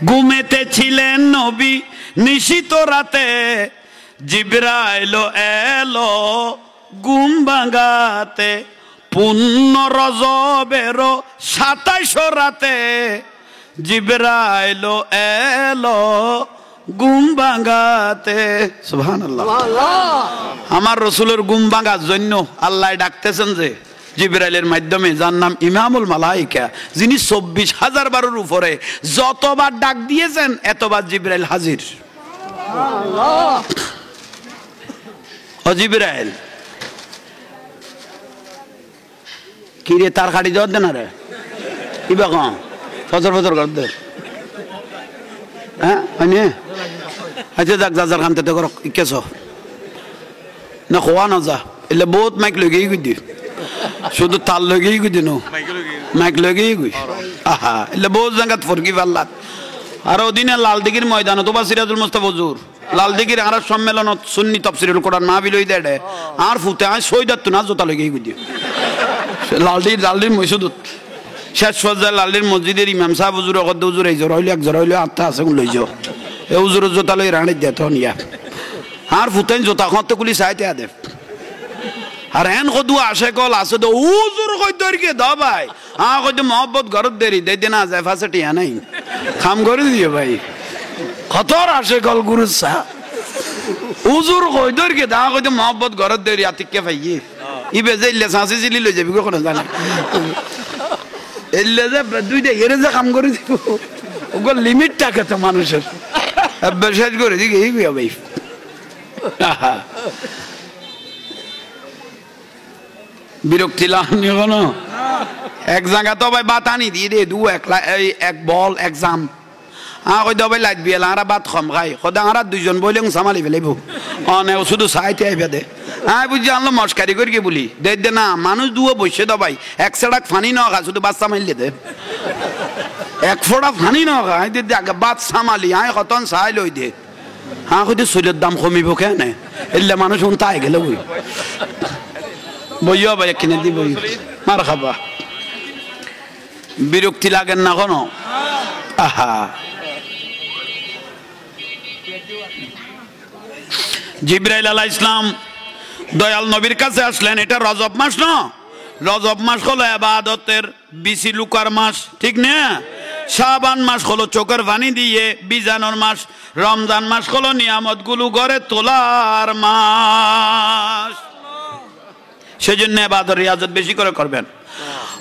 ঘুমেতে ছিলেন নবী নিশিত রাতে, জিবরাইল এলো ঘুম ভাঙাতে, পূর্ণ রজবের 27 রাতে, জিবরাইল এলো ঘুম ভাঙাতে। সুবহানাল্লাহ। আমার রসুলের ঘুম ভাঙার জন্য আল্লাহ ডাকতেছেন যে জিবরাইলের মাধ্যমে, যার নাম ইমামুল মালাইকা, যিনি 24,000 বারের উপরে যতবার ডাক দিয়েছেন এতবার জিবরাইল হাজির। ও জিবরাইল কি রে তার খাড়ি যাওয়ার দেন রে ইবা কম ফজর ফজর কর দে, হ্যাঁ আচ্ছা যাক যার খানতে তো করো কেছ না খোয়া না যা এলে বহুত মাইক লগেই গুই দি, শুধু তার লগেই গুই দিন মাইক লগেই গুই। আহা এলে বহুত জায়গাত ফরকি পাল্লাত। আর ওদিনে লালদিঘির ময়দান তো বা সিরাজুল মুস্তাফা হুজুর লালদিঘির আর সম্মেলনত সুন্নি তাফসীরুল কোরআন মাহফিল হই দেড়ে আর ফুতে আয় সৈদাত না জোতা লগেই গুই দি লালদির মসজিদত শেষ পর্যায়ে লালদির মসজিদের ইমাম সাহেব হুজুর অকদ হুজুর এই জোর হইলে এক জোর হইলে আত্মা আছে লই যাও, এই হুজুরের জোতা লই রানি দে তখন ইয়া আর ফুতেন জোতা খতে গুলি চাইতে আদে আর হেন কদু আসে কল আছে তো হুজুর কই দরকে দাও ভাই কইতে মহব্বত ঘরত দেরি দে দিনা যায় ফাসে টিয়া নাই কাম করে দিও ভাই খতর আসে কল গুরু সা হুজুর কই দরকে দাও কইতে মহব্বত ঘরত দেরি আতিকে ভাইয়ে ইবে যে ইল্লে সাসি জিলি লই যাবি কোন জানা ইল্লে যে দুইটা হেরে যে কাম করে দিব ওগো লিমিট থাকে তো মানুষের বিশ্বাস করে দিকে এই ভাই বিরক্তি লাগনি কোনো এক জায়গা তো ভাই বাতানি দিয়ে দে দু এক বল এক্সাম কই দাও ভাই লাইট বিয়েল আর বাত কম খাই খোদা আর দুইজন বইলে সামালি ফেলাইব অনে শুধু সাইতে আইবে দে বুঝি আনলো মস্কারি করি কি বলি দে না মানুষ দুও বসে দাও ভাই এক সেডাক ফানি ন খা শুধু বাচ্চা মারলে দে এক ফোড়া ফানি ন খা দে আগে বাত সামালি কতন চাই লই দে কইতে চুলের দাম কমিব কেন এলে মানুষ তাই গেলে বই বইও ভাই কিনে দি বই মার খাবা বিরক্তি লাগেন না কোনো আহা জিবরাইল আলাইহিস সালাম দয়াল নবীর কাছে আসলেন এটা রজব মাস না রজব মাস হলো ইবাদতের বিসি লুকার মাস ঠিক না শাবান মাস হলো চোখের পানি দিয়ে বিজানোর মাস রমজান মাস হলো নিয়ামত গুলো ঘরে তোলার মাস সেজন্য ইবাদত রিয়াজত বেশি করে করবেন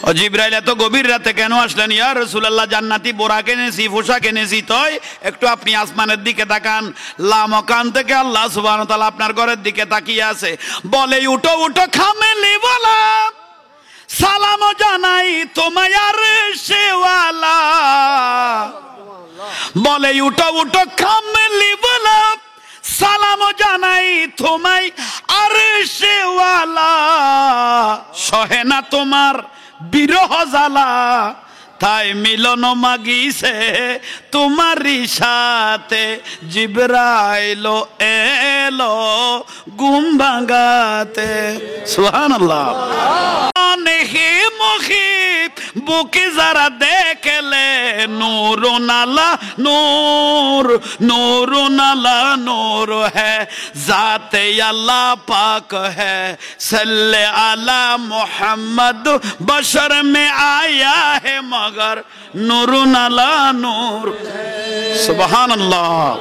ও জিবরাইল এত গভীর রাতে কেন আসলেন ইয়া রাসূলুল্লাহ জান্নাতি বোরা কিনেছি পোশাক কিনেছি তাই একটু আপনি আসমানের দিকে তাকান লামকান থেকে আল্লাহ সুবহানাহু ওয়া তাআলা আপনার ঘরের দিকে তাকিয়ে আছে বলে উঠো উঠো খামেলি বলা সালাম জানাই তোমায় আরশেওয়ালা বলে উঠো উঠো খামেলি বলা সালাম জানাই তোমায় আরশেওয়ালা সহে না তোমার বিরহ জ্বালা তাই মিলন মাগিছে তোমারই সাথে জিবরাইল এলো ঘুম ভাঙাতে সুবহানাল্লাহ নেহি মুখিব বুকে যারা দেখলে নূর নালা নূর নূর নালা নূর হ্যায় জাতে আল্লাহ পাক হ্যায় সাল্লে আলা মুহাম্মদ বশর में आया है मगर नूर नाला नूर সুবহানাল্লাহ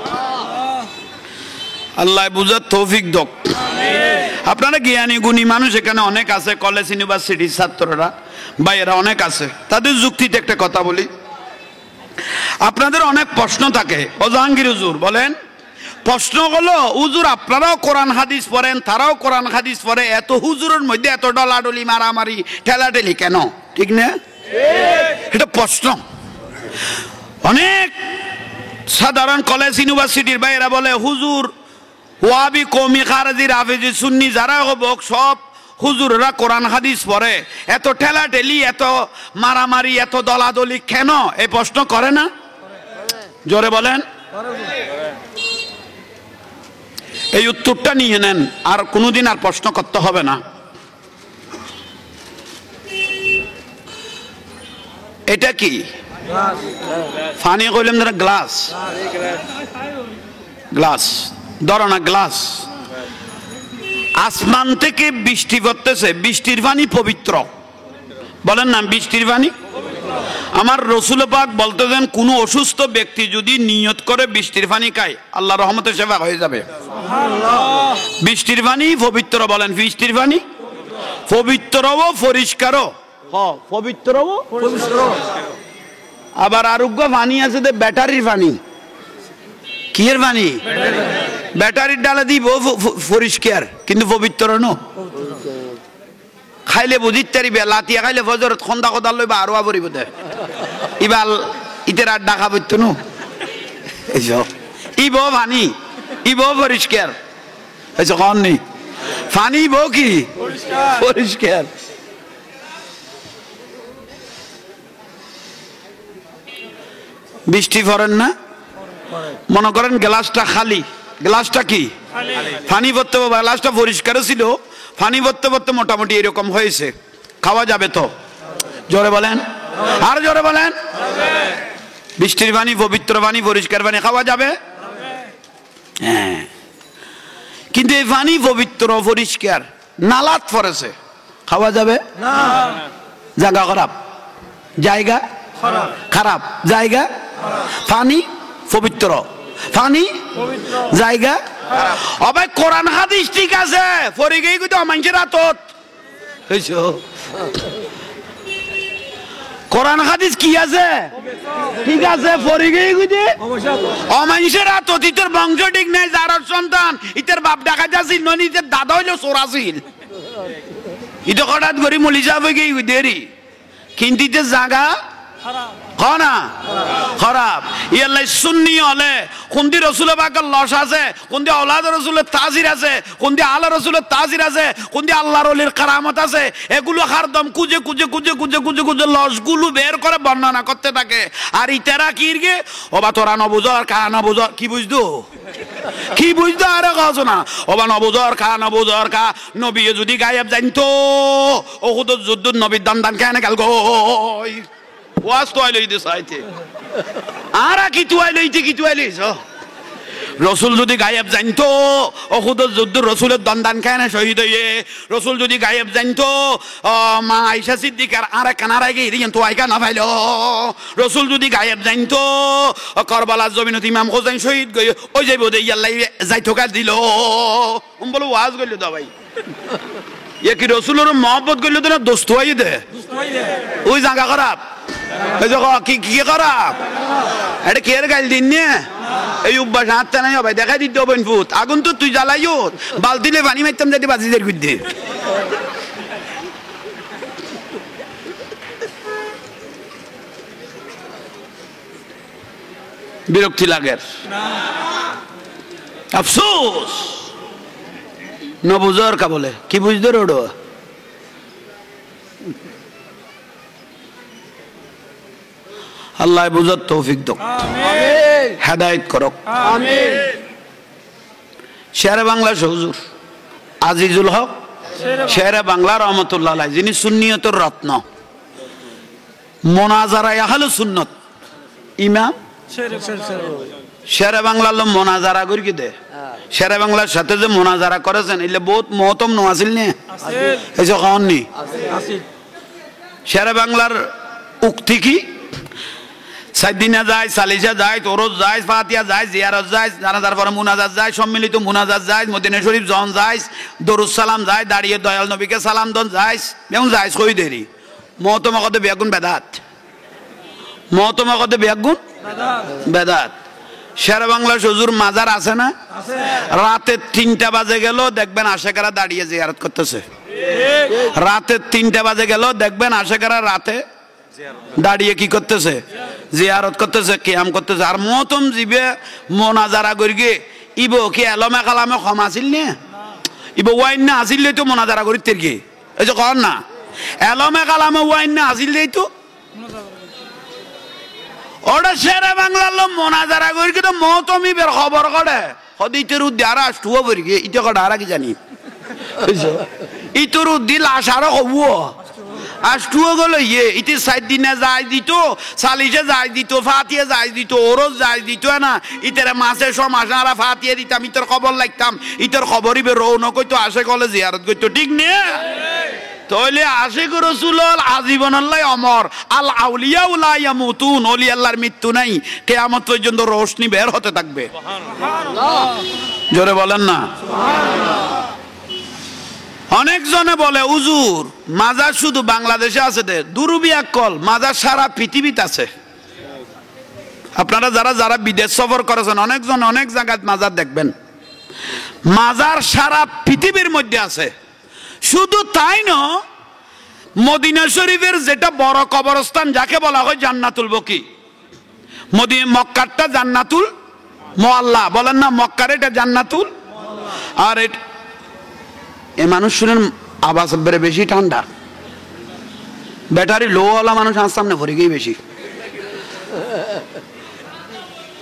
আল্লাহ বুঝার তৌফিক দাও আপনারা জ্ঞানী গুণী মানুষ এখানে অনেক আছে কলেজ ইউনিভার্সিটির ছাত্ররা ভাইয়েরা অনেক আছে তাদের যুক্তিতে একটা কথা বলি আপনাদের অনেক প্রশ্ন থাকে ও জাহাঙ্গীর হুজুর বলেন প্রশ্ন হলো হুজুর আপনারাও কোরআন হাদিস পড়েন তারাও কোরআন হাদিস পড়ে এত হুজুরের মধ্যে এত ডলাডলি মারামারি ঠেলাঠেলি কেন ঠিক না এটা প্রশ্ন অনেক সাধারণ কলেজ ইউনিভার্সিটির ভাইয়েরা বলে হুজুর ওয়াবি কওমি খারজি রাফেজি সুন্নি যারা হোক সব হুজুররা কোরআন হাদিস পড়ে এত ঠেলাঠেলি এত মারামারি এত দলাদলি কেন এই প্রশ্ন করে না জোরে বলেন এই উত্তরটা নিয়ে নেন আর কোনোদিন আর প্রশ্ন করতে হবে না এটা কি পানি কইলাম না গ্লাস গ্লাস ধরো না গ্লাস আসমান থেকে বৃষ্টি পড়তেছে বৃষ্টির পানি পবিত্র বলেন না বৃষ্টির পানি আমার রাসূল পাক বলতেছেন কোন অসুস্থ ব্যক্তি যদি নিয়ত করে বৃষ্টির পানি খায় আল্লাহর রহমতের সেবা হয়ে যাবে সুবহানাল্লাহ বৃষ্টির পানি পবিত্র বলেন বৃষ্টির পানি পবিত্র ও পরিষ্কার হ্যাঁ পবিত্র ও পরিষ্কার আবার আরোগ্য পানি আছে যে ব্যাটারির পানি কিয়ের পানি ব্যাটারির ডালা দিব পরিষ্কার কিন্তু পবিত্র ন খাইলে বুঝিত তারিবে লাতিয়া খাইলে ফজরত খন্দা কদাল লইবা আরোয়া পড়িব দে ইবাল ইতের আর ডাকা বইত নো ইব পানি ইব পরিষ্কার আচ্ছা কন নেই পানি ইব কি পরিষ্কার বৃষ্টি পড়েন না মনে করেন গ্লাসটা খালি গ্লাসটা কি পানি ভরতে গ্লাসটা পরিষ্কার ছিল পানি ভরতে ভরতে মোটামুটি এরকম হয়েছে খাওয়া যাবে তো জোরে বলেন আর জোরে বলেন বৃষ্টির পানি পবিত্র পানি পরিষ্কার পানি খাওয়া যাবে হ্যাঁ কিন্তু এই পানি পবিত্র পরিষ্কার, নালাত পড়েছে, খাওয়া যাবে না। জায়গা খারাপ, জায়গা খারাপ, জায়গা পানি পবিত্র, পানি জায়গা অবাই। কোরআন হাদিস ঠিক আছে, পরে গিয়ে কিন্তু মানুষের হাতত হইছো। কোরআন হাদিস কি আছে ঠিক আছে, পরে গিয়ে কিন্তু অমানুষের হাতত। ইতর বংশ ঠিক নাই, যার সন্তান ইতর বাপ ডাকা যাচ্ছিল নয়, ইতর দাদা হইলো চোরাছিল, ইতো হঠাৎ করে মলিজা হয়ে গিয়ে দেরি। কিন্তু ইতে জায়গা খারাপ। ইয়াল্লাই সুন্নি হলে কোনদি রসুলের বাকার লস আছে, কোনদি আওলাদ রসুলের তাজির আছে, কোনদি আল্লাহ রসুলের তাজির আছে, কোনদি আল্লাহর ওলির কারামত আছে, এগুলো হারদম খুঁজে খুঁজে খুঁজে খুঁজে খুঁজে খুঁজে লসগুলো বের করে বর্ণনা করতে থাকে। আর ইতারা কি গে ওবা তোরা নবুজর কা নবুজর কি বুঝতো, কি বুঝতো আরে কাজ না। ওবা নবুজর কা নবুজর কা, নবী যদি গায়েব জানতো ওহুদ যুদ্ধ নবীর দান কেন গেল গো ওয়াজ তো আইলো ইদে সাইতে আর কি তুই আইলো ইতে কি তুই আইলিস। রসুল যদি গায়েব জানতো ওহুদের যুদ্ধ রসুলের দন্দান খায় না শহীদ হইয়ে, রসুল যদি গায়েব জানতো মা আয়েশা সিদ্দিকার আর কানারাই গিয়ে দিয়েন তো আইকা না পাইল, রসুল যদি গায়েব জানতো করবালার জমিনত ইমাম হোসেন শহীদ গই ওই যাইব দে ইয়াল্লাই যাইতো কাজ দিল বলো ওয়াজ গইল দা ভাই। এ কি রসুলের মহব্বত গইল তো না দোস্ত হই দে, ওই জায়গা খারাপ কি কি খারাপ এটা কে গাইল দিন নিয়ে এই অভ্যাস হাতটা নাই হবে দেখা দিতে হবে ফুট আগুন তো তুই জ্বালাইও বালতিলে পানি মারতাম যাতে বাজিদের বিরুদ্ধে। বিরক্তি লাগে, আফসোস নবুজর কা বলে কি বুঝতে রোডো। আল্লাহ বুঝার তৌফিক দাও, হেদায়েত করক। শেরে বাংলা হুজুর আজিজুল হক শেরে বাংলা রহমতুল্লাহ আলাইহি, যিনি সুন্নিয়তের রত্ন, মোনাজারায়ে আহলে সুন্নাত ইমাম শেরে বাংলার লোক মোনাজারা করি কি দে, শেরে বাংলার সাথে যে মোনাজারা করেছেন এলে বহুত মহতম নোয়াছিল নে এই যে খাওয়াননি। শেরে বাংলার উক্তি কি, সাইদিনা যায়, সালিসা যায়, তোরজ যায়, ফাতিয়া যায়, জিয়ারত যায়, জানাজার পরে মুনাজাত যায়, সম্মিলিত মুনাজাত যায়, মদিনা শরীফ জন যায়, দরুদ সালাম যায়, দাঁড়িয়ে দয়াল নবীকে সালাম দন যায়, যেমন যায় কই দেরি মহতমা কদে বেগুন বেদাত, মহতমা কদে বেগুন বেদাত। শেরে বাংলা হুজুর মাজার আছে না, রাতে 3টা বাজে গেল দেখবেন আশেকারা দাঁড়িয়ে জিয়ারত করতেছে, রাতে 3টা বাজে গেল দেখবেন আশেকারা রাতে দাঁড়িয়ে কি করতেছে, জিয়ারত করতেছে, কিয়াম করতেছে। আর মহতম জিবে মোনাজারা করি গে ইবো কি এলমে কালামে কম আসিল নে, ইবো ওয়াইন না আসিল তো মোনাজারা করি তের কি এই যে কর না এলমে কালামে ওয়াইন না আসিল তো ওটা শেরে বাংলার লোক মোনাজারা করি কিন্তু মহতমি বের খবর করে সদিতের উদ্দি আর আসটুও করি গে ইতে কটা আর কি জানি ইতর উদ্দি লাশ আরো হবো আষ্টুও গেল ইয়ে ইতি 4 দিনে যাই দিত, সালিশে যাই দিত, ফাতিয়ে যাই দিত, ওরজ যাই দিত না, ইতারে মাসে সমাসে আর ফাতিয়ে দিতাম, ইতর খবর লাগতাম, ইতর খবরই বে রৌনক কইতো আসে কলে জিয়ারত কইতো ঠিক নে। তাহলে আশিক রাসূল আজীবন আল্লাহ অমর, আল আউলিয়া লা ইয়ামুতুন, ওলি আল্লাহর মৃত্যু নাই, কিয়ামত পর্যন্ত রোশনি বের হতে থাকবে। সুবহানাল্লাহ, জোরে বলেন না সুবহানাল্লাহ। অনেকজনে বলে হুজুর মাজার শুধু বাংলাদেশে আছে দে, দুরুবিয়াক কল মাজার সারা পৃথিবীতে আছে। আপনারা যারা যারা বিদেশ সফর করেছেন অনেকজন অনেক জায়গায় মাজার দেখবেন, মাজার সারা পৃথিবীর মধ্যে আছে। শুধু তাই না, মদিনা শরীফের যেটা বড় কবরস্থান যাকে বলা হয় জান্নাতুল বকি, মক্কারটা জান্নাতুল মুআল্লা বলেন না, মক্কার এটা জান্নাতুল। আর এ মানুষ শুনেন আওয়াজ বেড়ে বেশি ঠান্ডা, ব্যাটারি লোওয়ালা মানুষ আজ সামনে ভরে গিয়ে বেশি।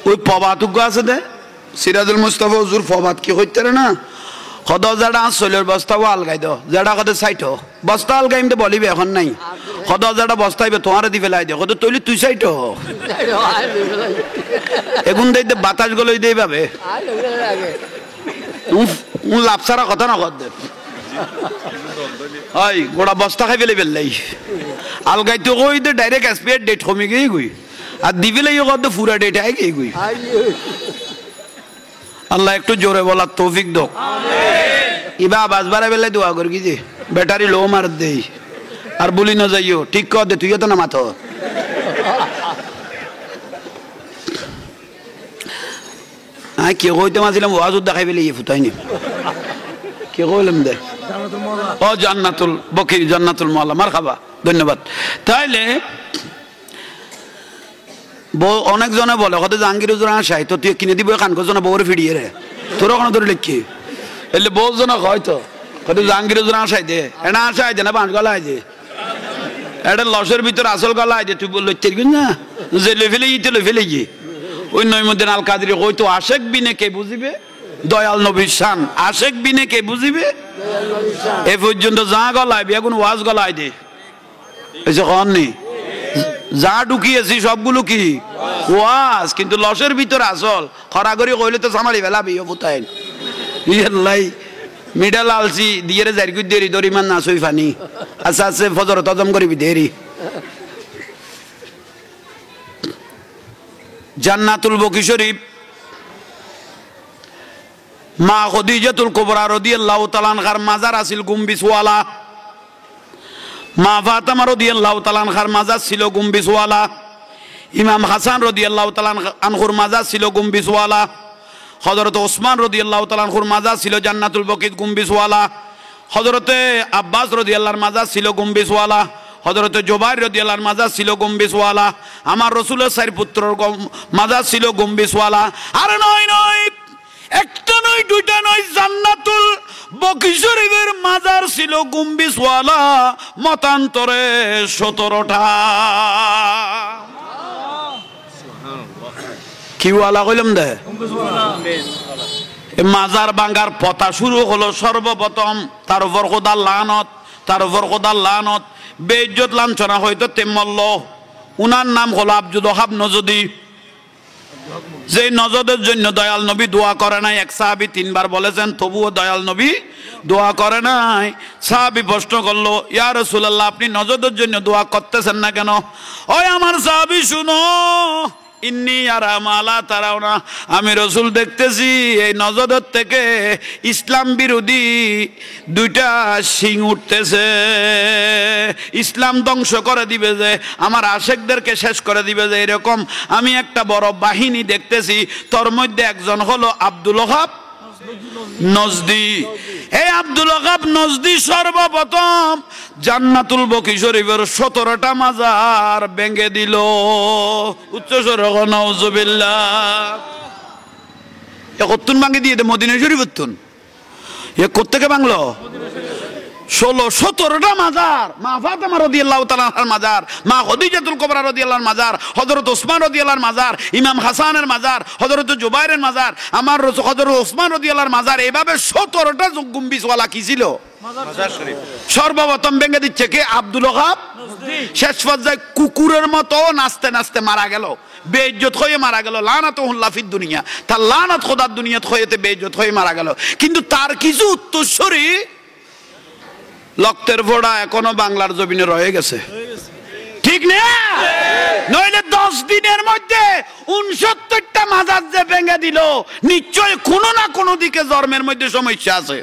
ওই পবাতুজ্ঞ আছে দে সিরাজুল মুস্তাফা হুজুর ফবাত কি হইতে না কদ যারা চলের বস্তাও আলগাই দাও, যারা কত সাইট বস্তা আলগাইম তো বলিবে এখন নাই, কদ যারা বস্তাইবে তোমার দি ফেলাই দে, কত তৈলি তুই সাইট এখন দেখতে বাতাস গুলো দিয়ে পাবে লাভ ছাড়া কথা না কর হয় গোড়া বস্তা খাই ফেলে ফেললাই আলগাই তো কই দে ডাইরেক্ট এক্সপায়ার ডেট কমে গিয়ে গই আর দিবে লাগে কত পুরা ডেট আই গিয়ে গই আল্লাহ একটু জোরে বলার তৌফিক দাও ইবা বাজবারে বেলে দোয়া কর কি যে ব্যাটারি লো মার দেই আর বলি না যাইও ঠিক কর দে তুইও তো না মাথা আই কে কইতে মাছিলাম ওয়াজ দেখাই ফেলে ফুটাইনি কে কইলাম দে ও জান্নাতুল বকির জান্নাতুল মাওলা মারহাবা ধন্যবাদ তাইলে অনেক জনে বলে কত জাহাঙ্গীর হুজুর আসাই তো তুই কিনে দিব কান করছো না বউরে ফিরিয়ে রে তোর ওখানে ধরে লিখি এলে বলছো না হয়তো কত জাহাঙ্গীর হুজুর আসাই দে এটা আসাই দে না পাঁচ গলা আই দে এটা লসের ভিতরে আসল গলা আই দে তুই বললো না যে লই ফেলে ইতে লই ফেলে গিয়ে ওই নইমুদ্দিন আল কাদরি কই তো আশেক বিনে কে বুঝিবে দয়াল নবীর শান আশেক বিনে কে বুঝিবে এ পর্যন্ত যা গলায় বেগুন ওয়াজ গলায় দে এসে কন নেই যা ঢুকিয়েছি সবগুলো কি ওয়াজ কিন্তু লসের ভিতরে আসল খরাগরি কইলে তো সামালি বেলা বিয়ে ফুটাই ইয়াল্লাই মিডাল আলসি দিয়ে রে জারি দেরি দরিমান না সই ফানি আচ্ছা আচ্ছা ফজর তজম করিবি দেরি জান্নাতুল বকি শরীফ মা খদিজাতুল কুবরা রাদিয়াল্লাহু তাআলা আনহার মাজার আছিল গুম্বিসওয়ালা মা ফাতেমা রাদিয়াল্লাহু তাআলা আনহার মাজার ছিল গুম্বিসওয়ালা ইমাম হাসান রাদিয়াল্লাহু তাআলা আনহুর মাজার ছিল গুম্বিসওয়ালা হযরত ওসমান রাদিয়াল্লাহু তাআলা আনহুর মাজার ছিল জান্নাতুল বকিত গুম্বিসওয়ালা হযরতে আব্বাস রাদিয়াল্লাহু আনহুর মাজার ছিল গুম্বিসওয়ালা হযরত জুবাইর রাদিয়াল্লাহু আনহুর মাজার ছিল গুম্বিসওয়ালা আমার রাসূলের চার পুত্রর মাজার ছিল গুম্বিসওয়ালা আর নয় একটা নয় দুইটা নয় জান্নাতুল বকি শরীফের মাজার ছিল গুম্বিসওয়ালা মতান্তরে 17টা কি ওয়ালা কইলাম দে মাজার ভাঙার পথা শুরু হলো সর্বপ্রথম তার উপর খোদার লানত বেইজ্জত লাঞ্ছনা হয়তো তেমল্ল উনার নাম হলো আব্দুল ওহাব নজদি যে নজদের জন্য দয়াল নবী দোয়া করে নাই এক সাহাবী 3 বার বলেছেন তবুও দয়াল নবী দোয়া করে নাই সাহাবী প্রশ্ন করলো ইয়া রাসূলুল্লাহ আপনি নজদের জন্য দোয়া করতেছেন না কেন ওই আমার সাহাবী শুনো ইন্নী আরা মালা তারাওনা আমি রাসূল দেখতেছি এই নজদের থেকে ইসলাম বিরোধী দুইটা সিং উঠতেছে ইসলাম ধ্বংস করে দিবে যে আমার আশেকদেরকে শেষ করে দিবে যে এরকম আমি একটা বড় বাহিনী দেখতেছি তোর মধ্যে একজন হলো আব্দুল ওহাব নজদি এই আব্দুল ওহাব নজদি সর্বপ্রথম জান্নাতুল বকি শরীফের 17টা মাজার ভেঙে দিল উচ্চ স্বরে নাউজুবিল্লাহ এ কতক্ষণ ভাঙে দিয়ে দে মদিনা শরীফ কতক্ষণ এ কোত্থেকে ভাঙলো 17টা মাজার মা ফাতেমা রাদিয়াল্লাহু তাআলা আনহার মাজার মা খদিজাতুল কুবরা রাদিয়াল্লাহু আনহার মাজার হযরত ওসমান রাদিয়াল্লাহু আনহুর মাজার ইমাম হাসানের মাজার হযরত জুবাইরের মাজার আমার হযরত ওসমান রাদিয়াল্লাহু আনহুর মাজার এভাবে 17টা গুম্বিসওয়ালা কি ছিল মাজার শরীফ সর্বপ্রথম ভেঙে দিচ্ছে কে আব্দুল ওহাব শেষ পর্যায়ে কুকুরের মতো নাচতে নাচতে মারা গেল বেইজ্জত হয়ে মারা গেল লানাতুল্লাহ ফিদ দুনিয়া তার লানাত খোদার দুনিয়াত হয়েতে বেইজ্জত হয়ে মারা গেল কিন্তু তার কিছু উত্তরসূরি লক্তের ফোড়া এখনো বাংলার জমিনে রয়ে গেছে ঠিক না নইলে 10 দিনের মধ্যে 69টা মাজার যে ভেঙে দিল নিশ্চয় কোনো না কোনো দিকে জন্মের মধ্যে সমস্যা আছে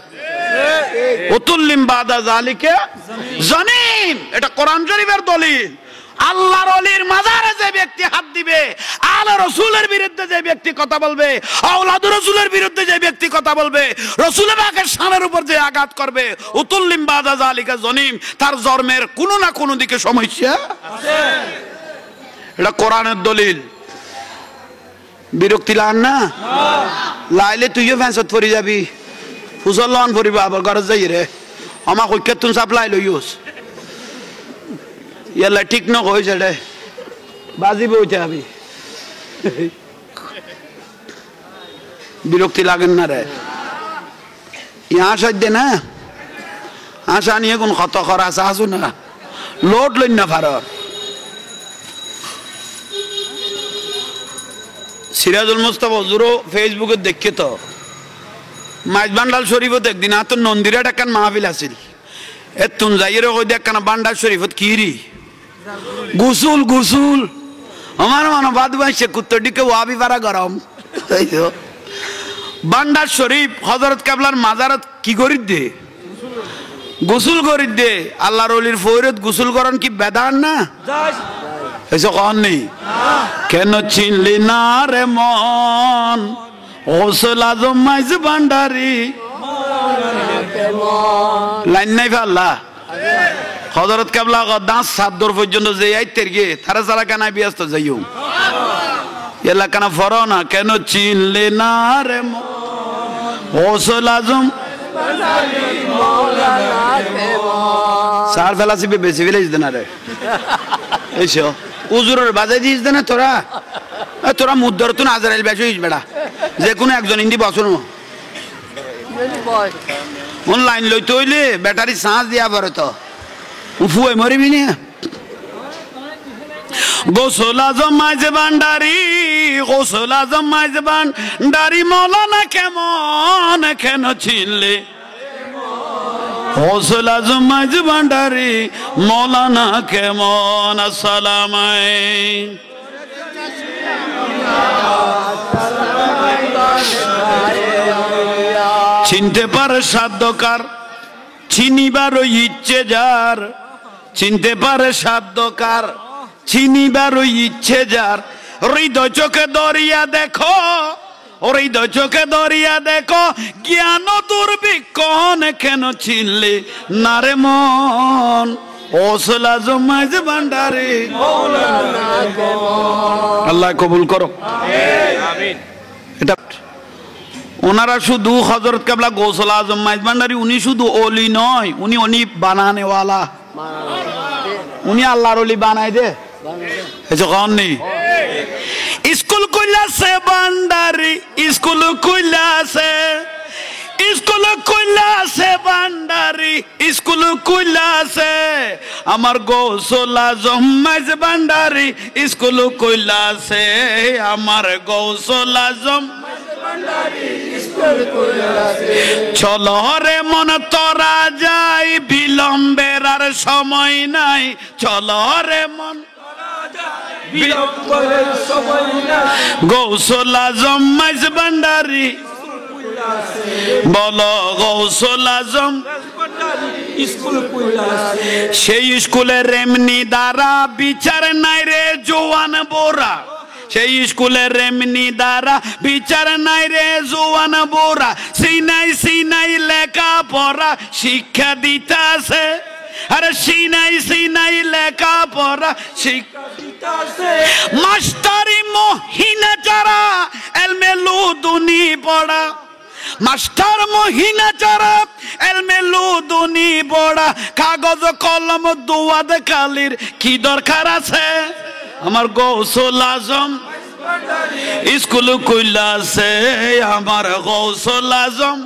উতুল্লিম বাদা জালিকা জানিম এটা কোরআন শরীফের দলিল আল্লাহর ওলির মাজারে যে ব্যক্তি হাত দিবে আলা রাসূলের বিরুদ্ধে যে ব্যক্তি কথা বলবে আওলাদ রাসূলের বিরুদ্ধে যে ব্যক্তি কথা বলবে রাসূলের পাকের শানের উপর যে আঘাত করবে উতুল্লিম বাদা জালিকা জানিম তার জন্মের কোনো না কোনো দিকে সমস্যা আছে এটা কোরআনের দলিল বিরক্তি লান না লাইলে তুইও ফ্যান্সত পড়ে যাবি ফুসল লন পড়িবা আবার ঘরে যাই রে আমার কইকে তুন সাপ্লাই লইউস ইয়ালা ঠিক না কইছে রে বাজিবে ওইটা আমি বিরক্তি লাগেন না রে ইয়া সাইদে না আশা নিয়ে কোন কত করা আছে আসু না লোড লইন না ফারর সিরাজুল মুস্তাফা হুজুরও ফেসবুকে দেখে তো মাইজবান্ডাল শরীফত একদিন তো নন্দিরাট একখান মাহফিল আছিল এতুন যাইয়ের কই দেখ কানা বান্ডাল শরীফত কিরি গুসুল গুসুল আমার মনে বাদ বাইছে কুত্তটিকে ওয়াবি পারা গরম তাই তো বান্ডার শরীফ হযরত কেবলার মাজারত কি করি দে গোসল করি দে আল্লাহর ওলির ফয়রত গোসল করেন কি বেদান না এসে কন নেই কেন চিনলি না রে মন গোসল আজম মাইজ ভান্ডারি লাইন নাই আল্লাহ হযরত কেবলা দাঁত সাদর পর্যন্ত যে আইতের গিয়ে তারা সারা কেন ব্যস্ত যাইও এলাকানা ফরো না কেন চিনলি না রে মন গোসল আজম সার ফেলাছি বেশি ফেলে দিতে না রে এইসো উজুরের বাজাই দিস না তোরা তোরা মুদ্দর তো নাজারাইল বেশি হইস বেড়া যে কোনো একজন ইন্দি বসুন লাইন লইতে হইলে ব্যাটারি চার্জ দিয়া পরে তো ফুয়ে মরিবি না গোসল আজম মাইজ ভান্ডারি গোসল আজম মাইজ ভান্ডারি মৌলানা কেমন কেন চিনলে গোসল আজম মাইজ ভান্ডারি মৌলানা কেমন আসসালাম চিনতে পারে সাধ্যকার চিনিবার ইচ্ছে যার চিনতে পারে সাধ্যকার চিনিবার ইচ্ছে যার হৃদয় চোখে দরিয়া দেখো হৃদয় চোখে দরিয়া দেখো জ্ঞান দুর্ভিক্ষণ কেন চিনলে না রে মন গোসল আজম মাইজ ভান্ডারি আল্লাহ কবুল করো আমিন এটা ওনারা শুধু হযরত কেবলা গোসল আজম মাইজ ভান্ডারি উনি শুধু ওলি নয় উনি বানানেওয়ালা উনি আল্লাহর ওলি বানাই দে যখন নেই স্কুল কইলাছে ভান্ডারি স্কুল কইলাছে স্কুল কইলাছে ভান্ডারি স্কুল কইলাছে আমার গোসল আজম মাইজ ভান্ডারি স্কুল কইলাছে আমার গোসল আজম চলো রে মন তোরা যাই বিলম্বের আর সময় নাই চলো রে মন গোসল আজম মাইজ ভান্ডারি বলো গোসল আজম সেই স্কুলের এমনি দ্বারা বিচার নাই রে জোয়ান বোরা সেই স্কুলের এমনি দ্বারা বিচার নাই রে জোয়ান বোরা সিনাই সিনাই লেখা পড়া শিক্ষা দিতাছে আরে সিনাই সিনাই লেখা পড়া শিক্ষা দিতাছে মাস্টারি মহিনা যারা এলমে লুদুনি পড়া মাস্টার মহিনা যারা এলমে লুদুনি পড়া কাগজ কলম দুয়াদ কালির কি দরকার আছে আমার গোসল আজম স্কুল কইলাছে আমার গোসল আজম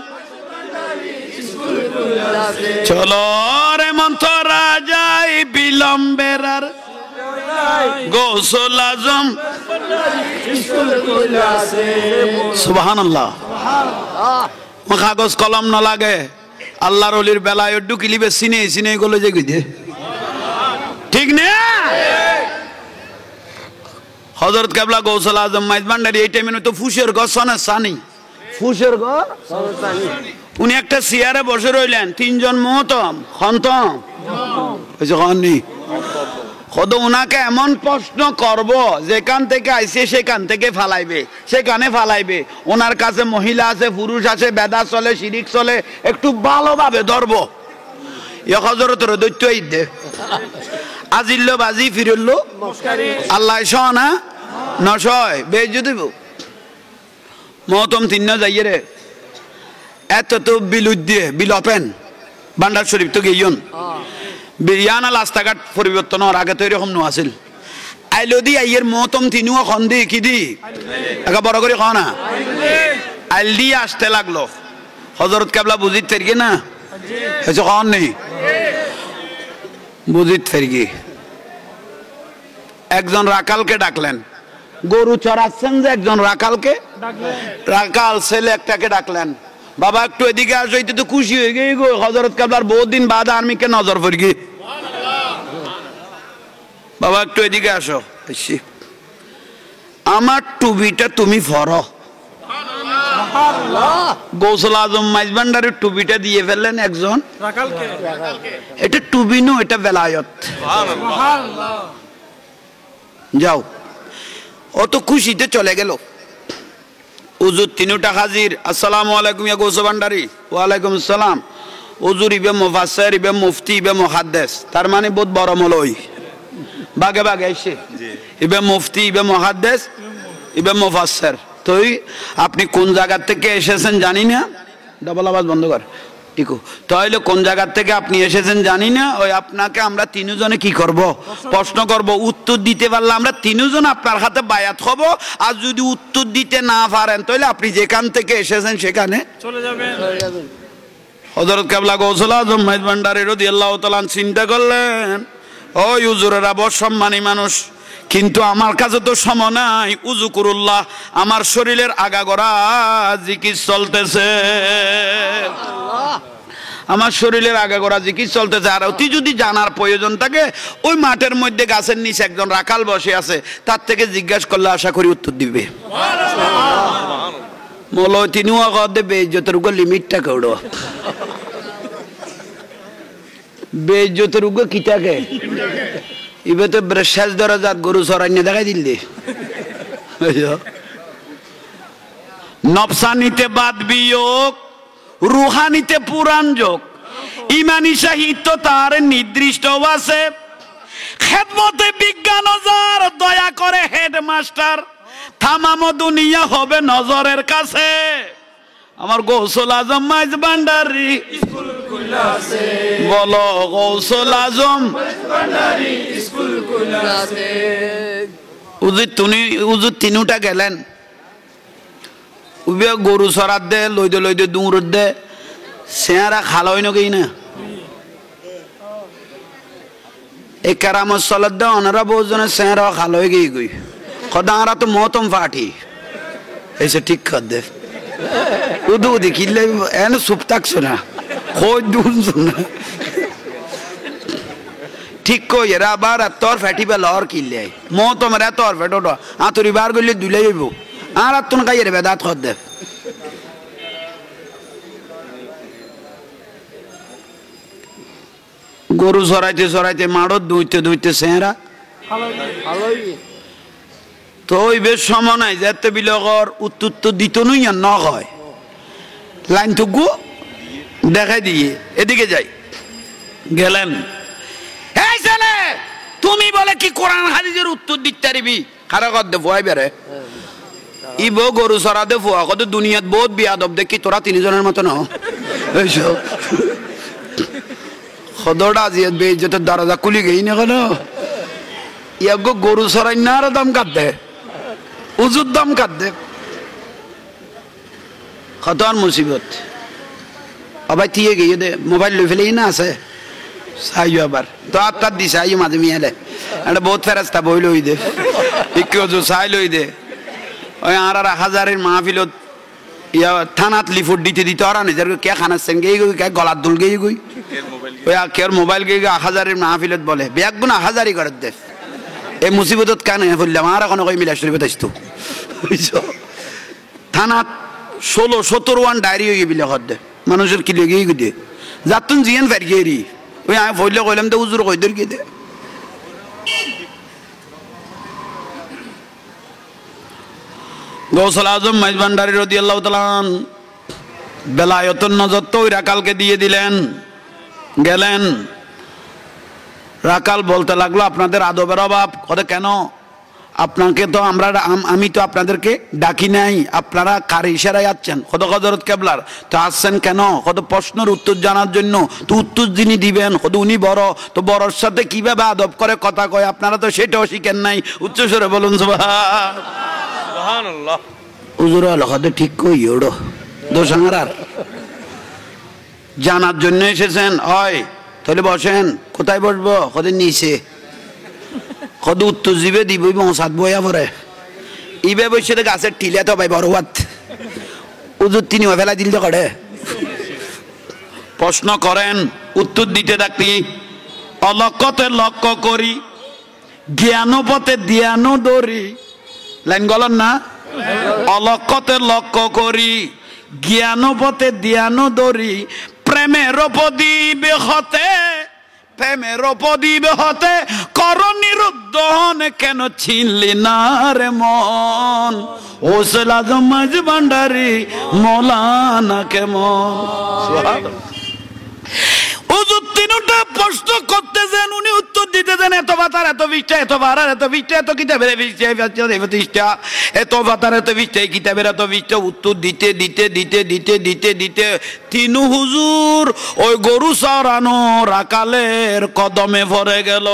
চলো রে মন্তরা যাই বিলম্বের আর গোসল আজম সুবহানাল্লাহ কাগজ কলম না লাগে আল্লাহর ওলির বেলায় ঢুকিলিবে সিনে সিনে গলে যে গিয়ে ঠিক না হযরত কেবলা গোসল আজম মাইজ ভান্ডারি এই টাইমে তো ফুসের গছ সনে সানি ফুসের গছ উনি একটা চেয়ারে বসে রইলেন তিনজন মহতম খন্তম হয়েছে খননি কত উনাকে এমন প্রশ্ন করব যেখান থেকে আইসে সেখান থেকে ফালাইবে সেখানে ফালাইবে ওনার কাছে মহিলা আছে পুরুষ আছে বেদা চলে শিরিক চলে একটু ভালোভাবে ধরবো ইয়া হযরতের দৈত্য ঈদ আজিল্ল বাজি ফিরল আল্লাহ সনা নশয় বেজে দেব মহতম তিন যাইয়ে রে এত তো বিলুদ দিয়ে বিলপেন ভান্ডার শরীফ তো গিয়েন বিরিয়ানা রাস্তাঘাট পরিবর্তন হওয়ার আগে তো এরকম নো আছিল আইলো দি আইয়ের মহতম তিনিও খন দি কি দি একা বড় করে খাও না আইল দিয়ে আসতে লাগলো হযরত কেবলা বুঝিত ফেরগে না হয়েছে খাওয়ান নেই বুঝিত ফেরগে একজন রাকালকে ডাকলেন গরু চড়াচ্ছেন যে একজন রাকালকে রাকাল ছেলে একটাকে ডাকলেন বাবা একটু এদিকে আসো, এই তো খুশি হয়ে গিয়ে গো হযরত কেবলার বহুত দিন বাদ আর্মিকে নজর পড়ে গিয়ে। বাবা একটু এদিকে আসো, আমার টুপিটা তুমি ফরো। গৌসুল আজম মাইজভান্ডারের টুপিটা দিয়ে ফেললেন একজন, এটা টুপি নো, এটা বেলায়ত। যাও, অত খুশিতে চলে গেল। হুজুর তিনুটা হাজির, আসসালামু আলাইকুম ইয়া গৌস ভান্ডারি। ওয়ালাইকুম আসসালাম। হুজুর ইবে মুফাসসির, ইবে মুফতি, ইবে মুহাদ্দিস, তার মানে বহুত বড় মলই বাগে বাগে এসে ইবে মুফতি, ইবে মুহাদ্দিস, ইবে মুফাসসির। তো আপনি কোন জায়গা থেকে এসেছেন জানি না, ডাবল আওয়াজ বন্ধ কর টিকু। তাহলে কোন জায়গা থেকে আপনি এসেছেন জানি না, ওই আপনাকে আমরা তিনজনে কি করব, প্রশ্ন করব। উত্তর দিতে পারলে আমরা তিনজন আপনার হাতে বায়াত হব, আর যদি উত্তর দিতে না পারেন তাহলে আপনি যেখান থেকে এসেছেন সেখানে চলে যাবেন। হযরত কেবলা গৌসুল আজম মাইজভান্ডারী রাদিয়াল্লাহু তাআলা চিন্তা করলেন, ওই হুজুরেরা বড় সম্মানী মানুষ, কিন্তু আমার কাছে তো সময় নাই। উযুকুরুল্লাহ, আমার শরীরের আগাগোড়া জিকির চলতেছে, আমার শরীরের আগাগোড়া জিকির চলতেছে। আর অতি যদি জানার প্রয়োজন থাকে, ওই মাঠের মধ্যে গাছের নিচে একজন রাখাল বসে আছে, তার থেকে জিজ্ঞাসা করলে আশা করি উত্তর দিবে। মৌল তিনিও কদে বেইজ্জতের উপর লিমিটটা কেউড়ো, বেইজ্জতের উপর কি থাকে ইবে তো শেষ দরজাত গরু চরাইনে দেখাই দিল দে। নফসানিতে বাদ বিয়োগ, রুহানিতে পুরাণ যোগ, ইমানি সাহিত্য তার নির্দিষ্ট আছে, খেদমতে বিজ্ঞান যার দয়া করে হেডমাস্টার, থামামো দুনিয়া হবে নজরের কাছে। আমার গৌসুল আজম মাইজভান্ডারী স্কুল খুলেছে, বলো গৌসুল আজম মাইজভান্ডারী স্কুল খুলেছে। হুজুর তিনুটা গেলেন, উবে গরু চরাত দে, লইদে দূর দে, চেহারা খালই নগেই না। এই কেরামত চলত দে ওনারা বহুজনের চেহারা খালই গেই গই, কদাঁরা তো মতম ফাটি এসে ঠিক কর দে। উদু দেখিলে এনে চুপ থাকছো না, খোঁজ দুনছো না, ঠিক কই এরা আবার তোর ফেটি বেলা আর কিনলে মো তোমার তোর ফেটো আতরি বার করলে দুলে যাইব আর তুন খাইয়ে বেদাত খর দে। গরু চড়াইতে চড়াইতে মাড়ত দুইতে দুইতে চেহারা তো ওই বেশ সময় নাই যেতে বিলগর উত্তর দিত নই ন হয় লাইন টুকু দেখাই দিয়ে এদিকে যাই গেলেন। এই ছেলে তুমি বলে কি কোরআন হাদিসের উত্তর দিতে পারবি? খারা কর দে ফুয়াই বেড়ে ইব গরু চড়া দে ফুয়া কত দুনিয়াত বহুত বিয়াদব দেখি তোরা তিনজনের মতো না এইসব খদরটা জিয়াত বেইজ্জতের দরজা খুলি গেই না কেন ইয়াগো গরু চড়াই না আর দাম কাট দে উজুর দাম কাট দে কত আর মুসিবত। আবার তিয়ে গিয়ে দে মোবাইল লই ফেলেই না আছে চাইও আবার তো আপনার দিছে আইও মাঝে মিয়ালে একটা বহুত ফেরাস্তা বই লই দে একটু চাই লই দে ওই আর হাজারের মাহফিলত ইয়া থানাত লিফুট দিতে দিতে আর নিজের কে খানাচ্ছেন গেই গই কে গলার দুল গেই গই ওই কের মোবাইল গেই হাজারের মাহফিলত বলে ব্যাগ গুনা হাজারই করে দে এই মুসিবতত কানে বললাম আর এখন কই মিলা শরীফত আসতো থানাত 16-17 ডায়েরি হয়ে বিলে কর দে মানুষের কি লেগে দে যাতুন জিয়ান ফেরিয়ে রি ওই আমি বললে কইলাম তো হুজুর কই দর কি দে গৌসুল আজম মাইজভান্ডারী রাদিয়াল্লাহু তাআলা বেলায়েতের নজর তো ওই রাকালকে দিয়ে দিলেন। গেলেন রাকাল বলতে লাগলো আপনাদের আদবের অভাব। কত কেন? আপনাকে তো আমি তো আপনাদেরকে ডাকি নাই, আপনারা কার ইশারায় আসছেন? কত হযরত কেবলার তো আসছেন কেন? কত প্রশ্নের উত্তর জানার জন্য। তো উত্তর যিনি দিবেন কত উনি বড়, তো বড়র সাথে কিভাবে আদব করে কথা কয় আপনারা তো সেটাও শিখেন নাই। উচ্চস্বরে বলুন সুবহানাল্লাহ। হুজুর আলাদা ঠিক কই ওড়ো দোষাঙ্গার জানার জন্য এসেছেন হয় তাহলে বসেন। কোথায় বসবো? কত নিচে কত উত্তর দিবে দিবই মশাত বইয়া পরে ইবে বসে গাছের টিলে তো ভাই বড় হাত উজুর তিনি ফেলা দিল তো করে প্রশ্ন করেন, উত্তর দিতে থাকি। অলক্ষতে লক্ষ্য করি, জ্ঞানপথে ধ্যান ধরি। লাইন গলন না? অলক্ষতে লক্ষ্য করি, জ্ঞানপথে ধ্যান ধরি। প্রেমের প্রদীপ হতে, প্রেমের প্রদীপ হতে কর নিরুদ্ধন, কেন ছিনলি না রে মন? ওসল আজম মাঝ ভান্ডারি মৌলানা কেমন। হুজুর তিনটা প্রশ্ন করতেছেন, উনি উত্তর দিতেছেন। এত বাতার এত বিষ্ঠা, এত বাড়ার এত বিষ্ঠা, এত কিতাবের বিষ্ঠা, এত বাতার এত বিষ্ঠা, কিতাবের এত বিষ্ঠা। উত্তর দিতে দিতে দিতে দিতে দিতে দিতে তিনু হুজুর ওই গরু চড়ানো রাকালের কদমে পড়ে গেল।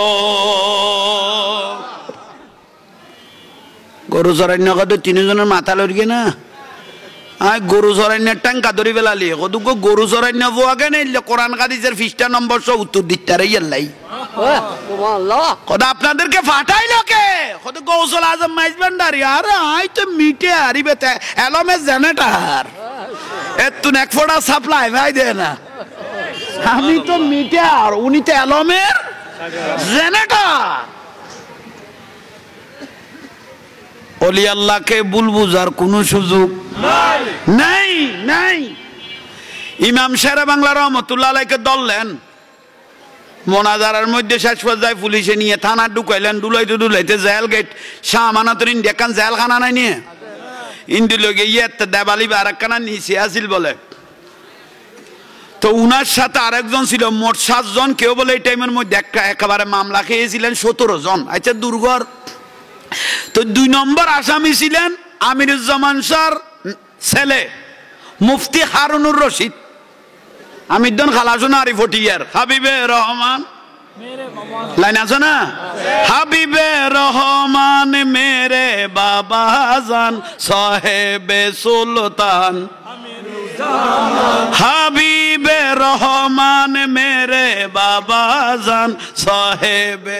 গরু চড়াই না কত তিনজনের মাথা লড়গে না? গরু চড়াইনের টাঙ্কা ধরি পেলালি কদুক গরু চড়াইনা পোয়াকে নেই কোরআন হাদিসের পৃষ্ঠা নম্বর সব উত্তর দিতে ইয়াল্লাই কদা আপনাদেরকে ফাটাইল কে? কত গৌসল আজম মাইজ ভান্ডারি। আরে আই তো মিটে হারিবে এলমে জেনেটার এতুন এক ফোঁটা সাপ্লাই ভাই দে না। আমি তো মিটে আর উনি তো এলমের জেনেটার। ওলি আল্লাহকে ভুল বুঝার কোন সুযোগ নাই নাই। ইমাম শেরে বাংলা রহমতুল্লাহ আলাইকে ধরলেন, মোনাজারের মধ্যে শেষ পর্যায়ে পুলিশে নিয়ে থানা ঢুকাইলেন। ডুলাইতে ডুলাইতে জেল গেট শাহ আমানতের ইন্ডিয়ান জেলখানা নাই নিয়ে ইন্দি লগে ইয়ে দেবালি আর একখানা নিচে আসিল বলে। তো উনার সাথে আরেকজন ছিল, মোট 7 জন। কেউ বলে এই টাইমের মধ্যে একেবারে মামলা খেয়েছিলেন 17 জন। আচ্ছা দুর্গর। তো 2 নম্বর আসামি ছিলেন আমিরুজ্জামান শাহর ছেলে মুফতি হারুনুর রশিদ। আমিরুদ্দিন খালাসুন আরিফ ওটিয়ার হাবিবে রহমান লাইন আছে না? হাবিবে রহমান মেরে বাবা জান সাহেবে সুলতান, হাবিবে রহমান মেরে বাবা জান সাহেবে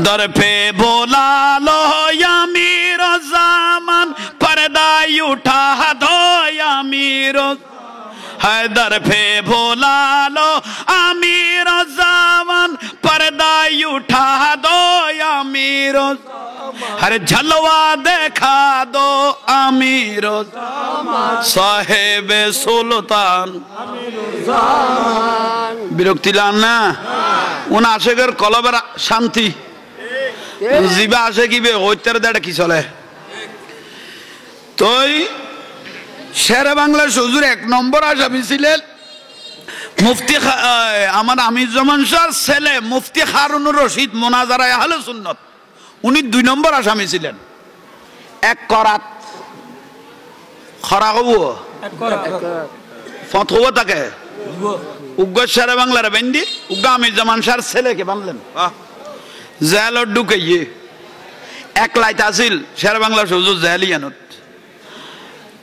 दर पे बोला लो अमीर ज़मान, पर्दा उठा दो अमीर। हैदर पे बोला लो अमीर ज़मान, पर्दा उठा दो अमीर। अरे झलवा देखा दो अमीर साहेब सुल्तान। বিরক্তি লান না? উনা আশেকের কলবের শান্তি জিবা আসে কিবে হইতার দেড় কি চলে। তোই শেরে বাংলা হুজুর 1 নম্বর আসামি ছিলেন মুফতি আমার আমিরুজ্জামান শাহর ছেলে মুফতি হারুনুর রশিদ মোনাজারায়ে আহলে সুন্নাত। উনি 2 নম্বর আসামি ছিলেন। 1 করাত খরা হবো 1 করাত ফতোয়া থাকে উগ্র শেরে বাংলার বেন্দি উগ্র আমিরুজ্জামান শাহর ছেলেকে বানলেন জেলর ঢুকাইয়ে। 1 লাইট আসিল শেরে বাংলা হুজুর জেলিয়ানত।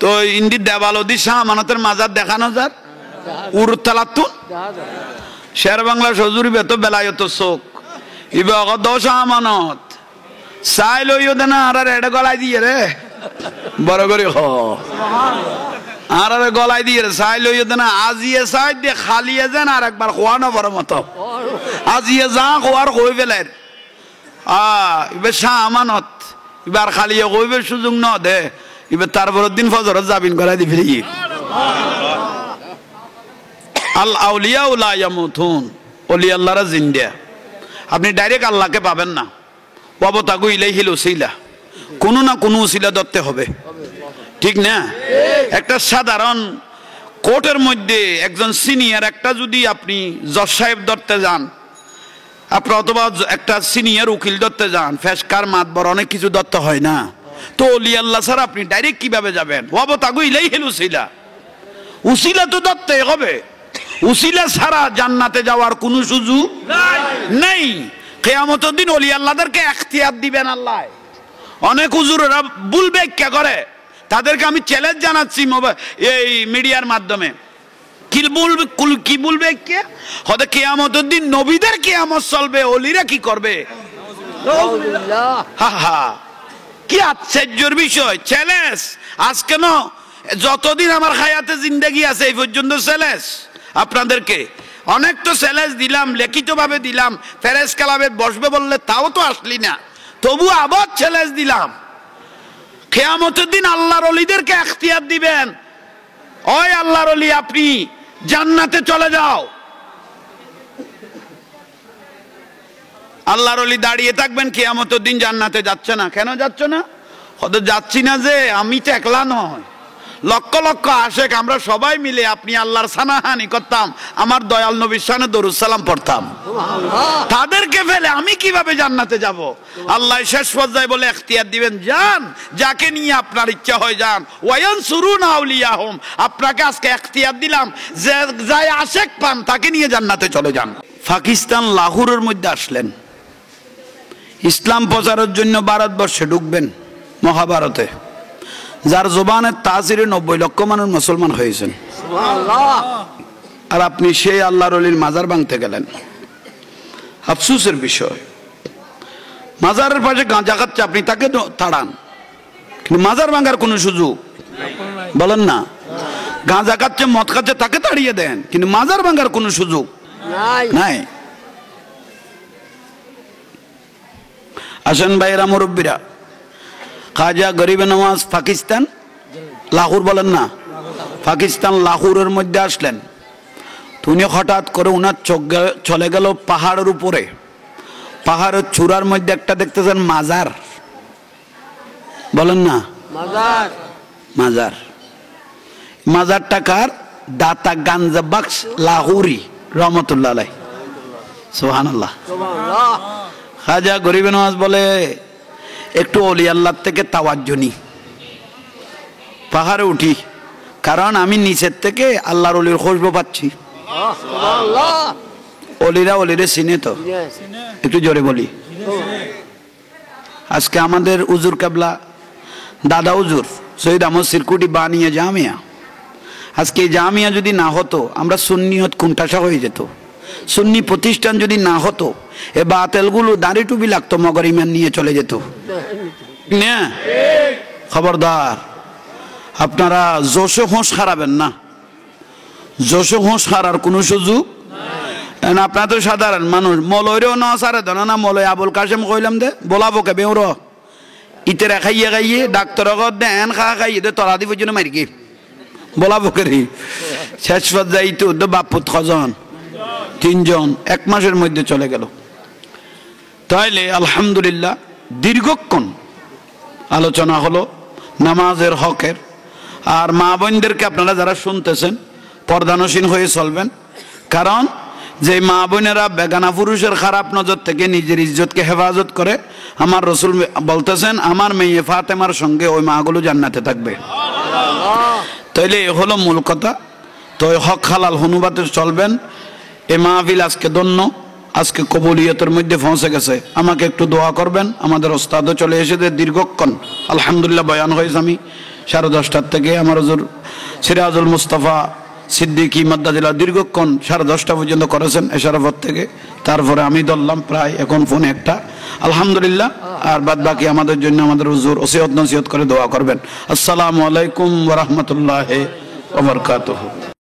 তো ইন্দি দেওয়ালদি শাহ আমানতের মাজার দেখানো যার উরুতালাতুন শেরে বাংলা হুজুর বেত বেলায়ত চোখ ইবে অগ 10 আমানত চাই লইও দেনা আর এড়ে গলাই দিয়ে রে বড় করে হ আর গলাই দিয়ে চাই লইও দেনা আজিয়ে চাই দিয়ে খালিয়ে যান আর একবার খোয়ানো বড় মতো আজিয়ে যা খোয়ার কই ফেলের ইবে শাহ আমানত এবার খালিয়ে কইবে সুযোগ ন দে এবার তারপরের দিন ফজরত জামিন করাই দি ফিরি। আল আউলিয়া লা ইয়ামুতুন, ওলি আল্লাহরা জিন্দা। আপনি ডাইরেক্ট আল্লাহকে পাবেন না। ওয়াবতাগু ইলাইহিল উসিলা, কোনো না কোনো উসিলা ধরতে হবে, ঠিক না? একটা সাধারণ কোর্টের মধ্যে একজন সিনিয়র একটা যদি আপনি জজ সাহেব ধরতে যান, আপনি অথবা একটা সিনিয়র উকিল ধরতে যান, ফেসকার মাতবর অনেক কিছু ধরতে হয় না। তো ওলি আল্লাহ স্যার আপনি ডাইরেক্ট কিভাবে যাবেন? ওয়াবতাগু ইলাইহিল উসিলা, উসিলা তো ধরতে হবে। উসিলা ছাড়া জান্নাতে যাওয়ার কোনো সুযোগ নেই। কিয়ামতের দিন ওলি আল্লাহদেরকে এখতিয়ার দিবেন আল্লাহ। অনেক হুজুরেরা ভুল ব্যাখ্যা করে, তাদেরকে আমি চ্যালেঞ্জ জানাচ্ছি এই মিডিয়ার মাধ্যমে। কি ভুল ব্যাখ্যা? হয়তো কিয়ামতের দিন নবীদের কিয়ামত চলবে, ওলিরা কি করবে? হা হা, কি আশ্চর্যের বিষয়! চ্যালেঞ্জ আজকে না যতদিন আমার হায়াতে জিন্দেগি আছে এই পর্যন্ত চ্যালেঞ্জ আপনাদেরকে অনেক তো চ্যালেঞ্জ দিলাম, লিখিতভাবে দিলাম, ফেরেজ কালামে বসবে বললে তাও তো আসলি না, তবু আবার চ্যালেঞ্জ দিলাম। কিয়ামতের দিন আল্লাহর ওলিদেরকে এখতিয়ার দিবেন, ওই আল্লাহর ওলি আপনি জান্নাতে চলে যাও। আল্লাহর ওলি দাঁড়িয়ে থাকবেন কিয়ামতের দিন, জান্নাতে যাচ্ছে না। কেন যাচ্ছে না? হয়তো যাচ্ছি না যে আমি তো একলা নয়, লক্ষ লক্ষ আশেক আমরা সবাই মিলে আপনি আল্লাহর সানাহানি করতাম, আমার দয়াল নবীর শানে দরুদ সালাম পড়তাম, তাদেরকে ফেলে আমি কিভাবে জান্নাতে যাব? আল্লাহ শেষ পর্যায়ে বলে এখতিয়ার দিবেন, যান, যাকে নিয়ে আপনার ইচ্ছা হয় যান। ওয়ায়ানসুরুনা আউলিয়াহুম, আপনাকে আজকে এখতিয়ার দিলাম, যে যাই আশেক পান তাকে নিয়ে জান্নাতে চলে যান। পাকিস্তান লাহোরের মধ্যে আসলেন, ইসলাম প্রচারের জন্য ভারতবর্ষে ঢুকবেন, মহাভারতে যার জবানের তাজিরে 90 লক্ষ মানুষ মুসলমান হয়েছেন, আর আপনি সেই আল্লাহর ওলির মাজার ভাঙতে গেলেন। আফসোসের বিষয়, মাজারের পাশে গাঁজা খাচ্ছে, আপনি তাকে তাড়ান, কিন্তু মাজার ভাঙার কোনো সুযোগ বলেন না। গাঁজা খাচ্ছে, মদ খাচ্ছে, তাকে তাড়িয়ে দেন, কিন্তু মাজার ভাঙার কোনো সুযোগ নাই। আসেন ভাইরা মুরব্বীরা, খাজা গরিবে নওয়াজ পাকিস্তান লাহোর বলেন না, পাকিস্তান লাহোরের মধ্যে আসলেন। উনি হঠাৎ করে উনার চোখ চলে গেল পাহাড়ের উপরে, পাহাড়ের চূড়ার মধ্যে একটা দেখতেছেন মাজার, বলেন না মাজার। মাজার, মাজারটা কার? দাতা গাঞ্জা বক্স লাহোরি রহমতুল্লাহ আলাইহি, সুবহানাল্লাহ। খাজা গরিবে নওয়াজ বলে, একটু ওলি আল্লাহ থেকে তাওয়াজ্জু নি, পাহাড়ে উঠি, কারণ আমি নিচের থেকে আল্লাহর ওলির খুশবু পাচ্ছি। ওলিরা ওলিরে চিনে তো, একটু জোরে বলি। আজকে আমাদের হুজুর কেবলা দাদা হুজুর সৈয়দ আহমদ সিরকুটি বানিয়ে জামিয়া, আজকে এই জামিয়া যদি না হতো আমরা সুন্নিয়ত কুণ্ঠাসা হয়ে যেত। সুন্নি প্রতিষ্ঠান যদি না হতো এ বাতেলগুলো দাড়ি টুপি লাগতো, মগর ইমান নিয়ে চলে যেত। খবরদার, আপনারা জোশে হোঁশ হারাবেন না, জোশে হোঁশ হারার কোনো সুযোগ। আপনার তো সাধারণ মানুষ, মলয়রেও না সারে ধর না, মলয় আবুল কাশেম কইলাম দে বলাবো কে বেউর ইতেরা খাইয়ে খাইয়ে ডাক্তার দেন খা খাইয়ে দে তলা দিব জন্য মারি কি বলাবো কে রে। শেষ পর্যায়ে তো বাপুত খজন 3 জন 1 মাসের মধ্যে চলে গেল। তাইলে আলহামদুলিল্লাহ দীর্ঘক্ষণ আলোচনা হলো নামাজের হকের। আর মা বোনদেরকে আপনারা যারা শুনতেছেন পর্দানসীন হয়ে চলবেন, কারণ যে মা বোনেরা বেগানা পুরুষের খারাপ নজর থেকে নিজের ইজ্জতকে হেফাজত করে, আমার রসুল বলতেছেন আমার মেয়ে ফাতেমার সঙ্গে ওই মাগুলো জান্নাতে থাকবে। তাইলে এ হলো মূল কথা। তো হক হালাল হনুবাতে চলবেন। এ মাহফিল আজকে ধন্য, আজকে কবুলিয়তের মধ্যে পৌঁছে গেছে। আমাকে একটু দোয়া করবেন। আমাদের ওস্তাদও চলে এসেছে দীর্ঘক্ষণ আলহামদুলিল্লাহ বয়ান হয়েছে। আমি 10:30 থেকে আমার হুজুর সিরাজুল মুস্তাফা সিদ্দিকী মাদ্দাজিল্লাহ দীর্ঘক্ষণ 10:30 পর্যন্ত করেছেন এশারাফত থেকে। তারপরে আমি ধরলাম প্রায় এখন ফোন 1টা আলহামদুলিল্লাহ। আর বাদ বাকি আমাদের জন্য আমাদের হুজুর ওসিয়ত নসিহত করে দোয়া করবেন। আসসালামু আলাইকুম ওয়া রাহমাতুল্লাহি ওয়া বারাকাতুহু।